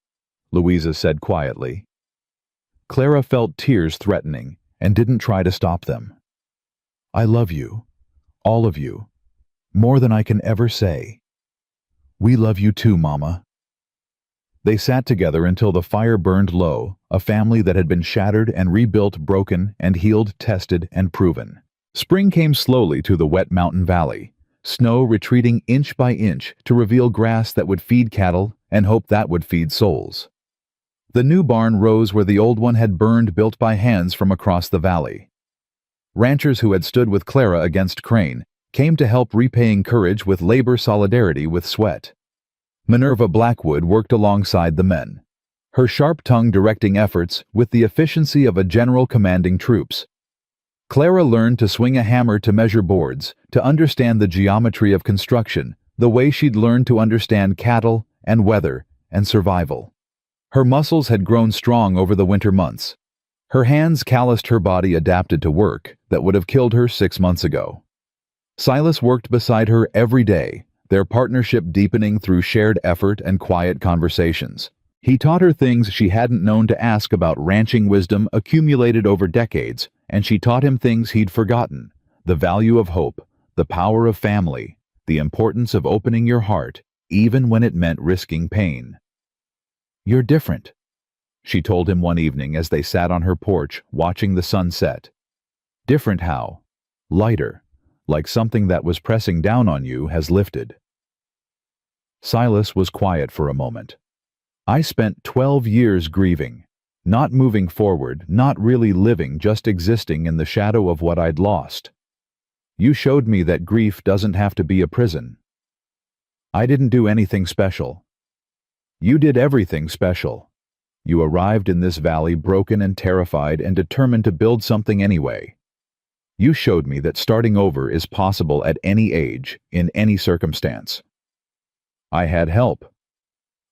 Speaker 1: Louisa said quietly. Clara felt tears threatening and didn't try to stop them. I love you, all of you, more than I can ever say. We love you too, Mama. They sat together until the fire burned low, a family that had been shattered and rebuilt, broken and healed, tested and proven. Spring came slowly to the wet mountain valley, snow retreating inch by inch to reveal grass that would feed cattle and hope that would feed souls. The new barn rose where the old one had burned, built by hands from across the valley. Ranchers who had stood with Clara against Crane came to help, repaying courage with labor, solidarity with sweat. Minerva Blackwood worked alongside the men, her sharp tongue directing efforts with the efficiency of a general commanding troops. Clara learned to swing a hammer to measure boards, to understand the geometry of construction, the way she'd learned to understand cattle and weather and survival. Her muscles had grown strong over the winter months. Her hands calloused, her body adapted to work that would have killed her 6 months ago. Silas worked beside her every day, their partnership deepening through shared effort and quiet conversations. He taught her things she hadn't known to ask about, ranching wisdom accumulated over decades, and she taught him things he'd forgotten: the value of hope, the power of family, the importance of opening your heart, even when it meant risking pain. You're different, she told him one evening as they sat on her porch watching the sun set. Different how? Lighter, like something that was pressing down on you has lifted. Silas was quiet for a moment. I spent 12 years grieving, not moving forward, not really living, just existing in the shadow of what I'd lost. You showed me that grief doesn't have to be a prison. I didn't do anything special. You did everything special. You arrived in this valley broken and terrified and determined to build something anyway. You showed me that starting over is possible at any age, in any circumstance. I had help.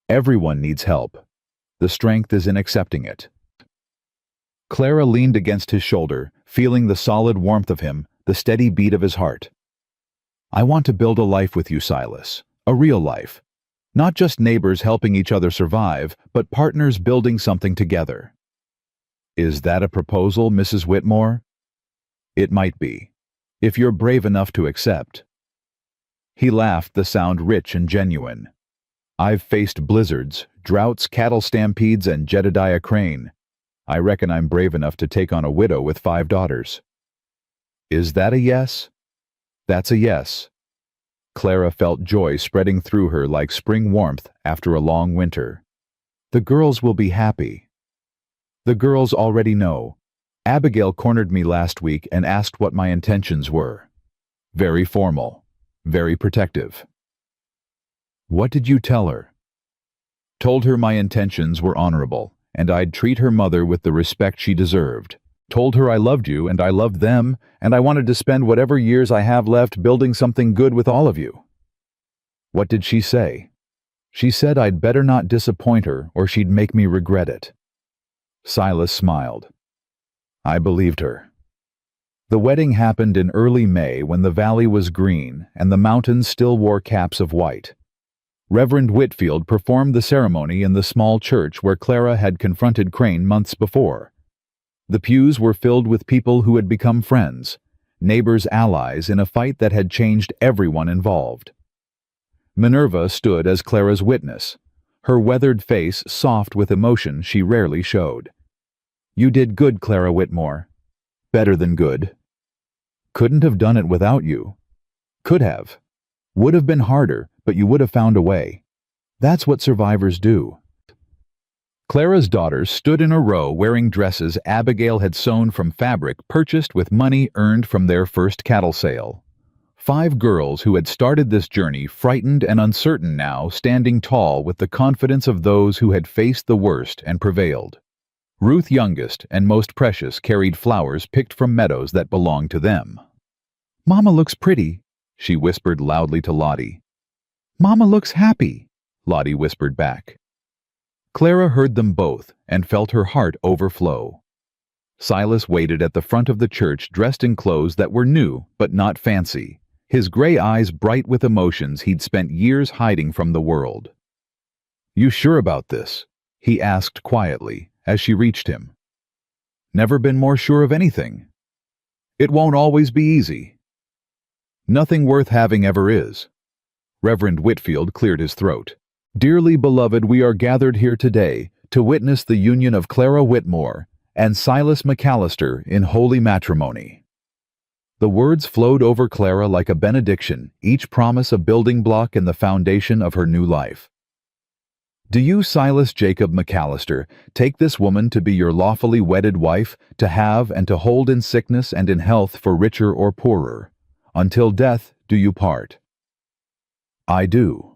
Speaker 1: Everyone needs help. The strength is in accepting it. Clara leaned against his shoulder, feeling the solid warmth of him, the steady beat of his heart. I want to build a life with you, Silas, a real life. Not just neighbors helping each other survive, but partners building something together. Is that a proposal, Mrs. Whitmore? It might be, if you're brave enough to accept. He laughed, the sound rich and genuine. I've faced blizzards, droughts, cattle stampedes, and Jedediah Crane. I reckon I'm brave enough to take on a widow with 5 daughters. Is that a yes? That's a yes. Clara felt joy spreading through her like spring warmth after a long winter. The girls will be happy. The girls already know. Abigail cornered me last week and asked what my intentions were. Very formal, very protective. What did you tell her? Told her my intentions were honorable, and I'd treat her mother with the respect she deserved. Told her I loved you and I loved them, and I wanted to spend whatever years I have left building something good with all of you. What did she say? She said I'd better not disappoint her or she'd make me regret it. Silas smiled. I believed her. The wedding happened in early May when the valley was green and the mountains still wore caps of white. Reverend Whitfield performed the ceremony in the small church where Clara had confronted Crane months before. The pews were filled with people who had become friends, neighbors, allies in a fight that had changed everyone involved. Minerva stood as Clara's witness, her weathered face soft with emotion she rarely showed. You did good, Clara Whitmore. Better than good. Couldn't have done it without you. Could have. Would have been harder, but you would have found a way. That's what survivors do. Clara's daughters stood in a row wearing dresses Abigail had sewn from fabric purchased with money earned from their first cattle sale. 5 girls who had started this journey frightened and uncertain now, standing tall with the confidence of those who had faced the worst and prevailed. Ruth, youngest and most precious, carried flowers picked from meadows that belonged to them. "Mama looks pretty," she whispered loudly to Lottie. "Mama looks happy," Lottie whispered back. Clara heard them both and felt her heart overflow. Silas waited at the front of the church dressed in clothes that were new but not fancy, his gray eyes bright with emotions he'd spent years hiding from the world. "You sure about this?" he asked quietly as she reached him. "Never been more sure of anything. It won't always be easy." "Nothing worth having ever is." Reverend Whitfield cleared his throat. "Dearly beloved, we are gathered here today to witness the union of Clara Whitmore and Silas McAllister in holy matrimony." The words flowed over Clara like a benediction, each promise a building block in the foundation of her new life. "Do you, Silas Jacob McAllister, take this woman to be your lawfully wedded wife, to have and to hold in sickness and in health for richer or poorer? Until death do you part?" "I do."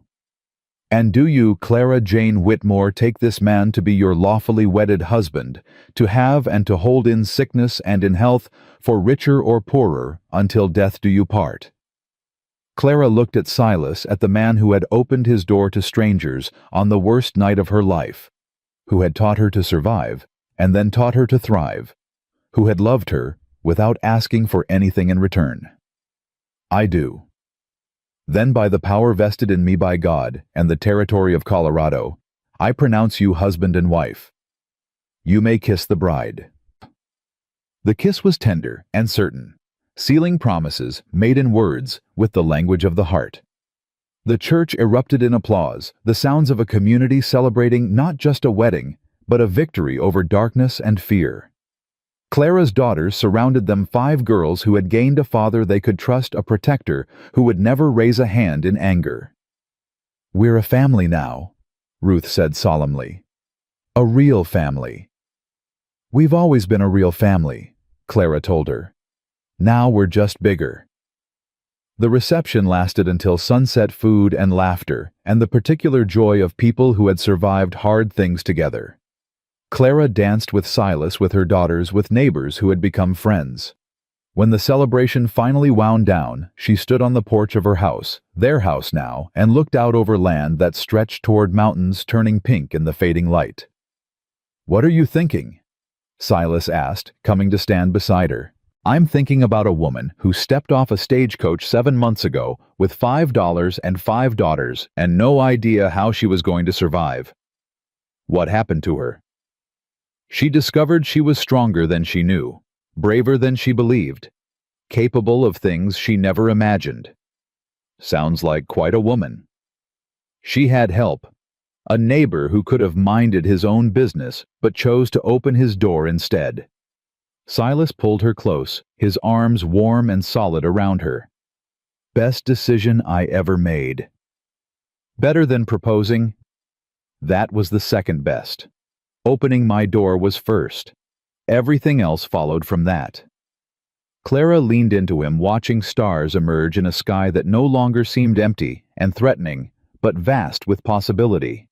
Speaker 1: "And do you, Clara Jane Whitmore, take this man to be your lawfully wedded husband, to have and to hold in sickness and in health, for richer or poorer, until death do you part?" Clara looked at Silas, at the man who had opened his door to strangers on the worst night of her life, who had taught her to survive, and then taught her to thrive, who had loved her without asking for anything in return. "I do." "Then by the power vested in me by God and the territory of Colorado, I pronounce you husband and wife. You may kiss the bride." The kiss was tender and certain, sealing promises made in words with the language of the heart. The church erupted in applause, the sounds of a community celebrating not just a wedding, but a victory over darkness and fear. Clara's daughters surrounded them, 5 girls who had gained a father they could trust, a protector who would never raise a hand in anger. "We're a family now," Ruth said solemnly. "A real family." "We've always been a real family," Clara told her. "Now we're just bigger." The reception lasted until sunset, food and laughter, and the particular joy of people who had survived hard things together. Clara danced with Silas, with her daughters, with neighbors who had become friends. When the celebration finally wound down, she stood on the porch of her house, their house now, and looked out over land that stretched toward mountains turning pink in the fading light. "What are you thinking?" Silas asked, coming to stand beside her. "I'm thinking about a woman who stepped off a stagecoach 7 months ago with $5 and 5 daughters and no idea how she was going to survive. What happened to her? She discovered she was stronger than she knew, braver than she believed, capable of things she never imagined. Sounds like quite a woman. She had help, a neighbor who could have minded his own business but chose to open his door instead." Silas pulled her close, his arms warm and solid around her. "Best decision I ever made." "Better than proposing?" "That was the second best. Opening my door was first. Everything else followed from that." Clara leaned into him, watching stars emerge in a sky that no longer seemed empty and threatening, but vast with possibility.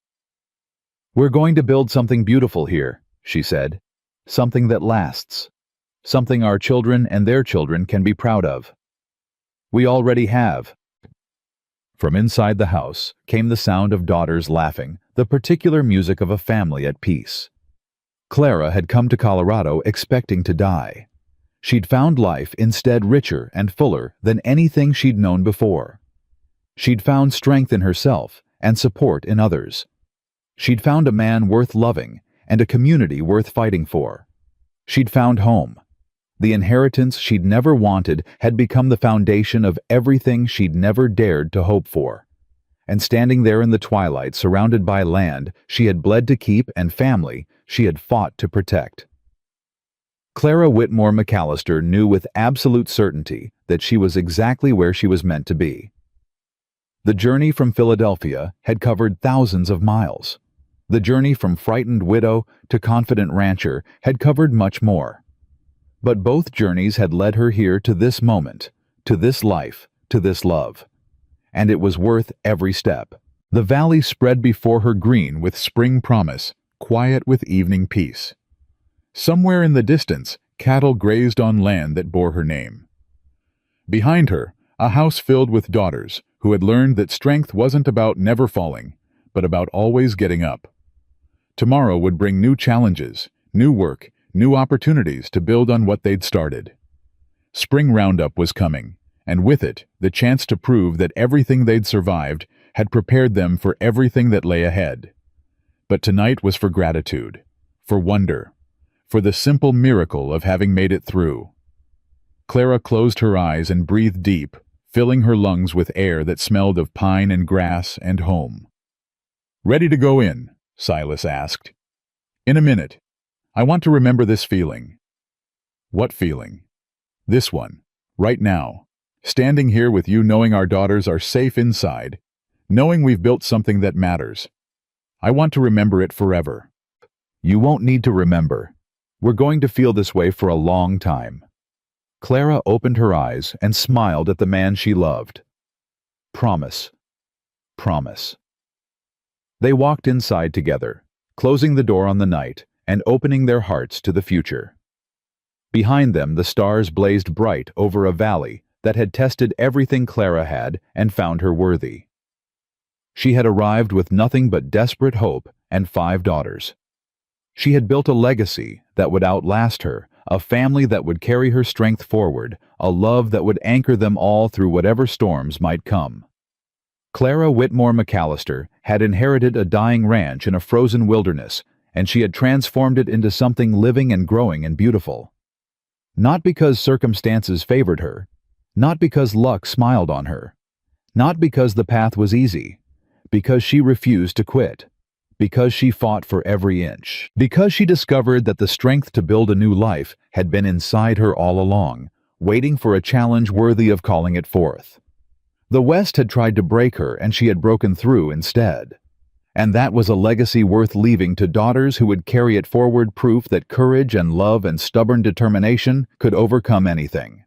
Speaker 1: "We're going to build something beautiful here," she said. "Something that lasts. Something our children and their children can be proud of. We already have." From inside the house came the sound of daughters laughing, the particular music of a family at peace. Clara had come to Colorado expecting to die. She'd found life instead richer and fuller than anything she'd known before. She'd found strength in herself and support in others. She'd found a man worth loving and a community worth fighting for. She'd found home. The inheritance she'd never wanted had become the foundation of everything she'd never dared to hope for. And standing there in the twilight, surrounded by land she had bled to keep and family she had fought to protect. Clara Whitmore McAllister knew with absolute certainty that she was exactly where she was meant to be. The journey from Philadelphia had covered thousands of miles. The journey from frightened widow to confident rancher had covered much more. But both journeys had led her here to this moment, to this life, to this love. And it was worth every step. The valley spread before her green with spring promise, quiet with evening peace. Somewhere in the distance, cattle grazed on land that bore her name. Behind her, a house filled with daughters who had learned that strength wasn't about never falling, but about always getting up. Tomorrow would bring new challenges, new work, new opportunities to build on what they'd started. Spring Roundup was coming, and with it, the chance to prove that everything they'd survived had prepared them for everything that lay ahead. But tonight was for gratitude, for wonder, for the simple miracle of having made it through. Clara closed her eyes and breathed deep, filling her lungs with air that smelled of pine and grass and home. "Ready to go in?" Silas asked. "In a minute. I want to remember this feeling." "What feeling?" "This one, right now. Standing here with you knowing our daughters are safe inside, knowing we've built something that matters. I want to remember it forever." "You won't need to remember. We're going to feel this way for a long time." Clara opened her eyes and smiled at the man she loved. Promise. Promise. They walked inside together, closing the door on the night and opening their hearts to the future. Behind them, the stars blazed bright over a valley that had tested everything Clara had and found her worthy. She had arrived with nothing but desperate hope and 5 daughters. She had built a legacy that would outlast her, a family that would carry her strength forward, a love that would anchor them all through whatever storms might come. Clara Whitmore McAllister had inherited a dying ranch in a frozen wilderness, and she had transformed it into something living and growing and beautiful. Not because circumstances favored her, not because luck smiled on her, not because the path was easy, because she refused to quit, because she fought for every inch, because she discovered that the strength to build a new life had been inside her all along, waiting for a challenge worthy of calling it forth. The West had tried to break her, and she had broken through instead. And that was a legacy worth leaving to daughters who would carry it forward, proof that courage and love and stubborn determination could overcome anything.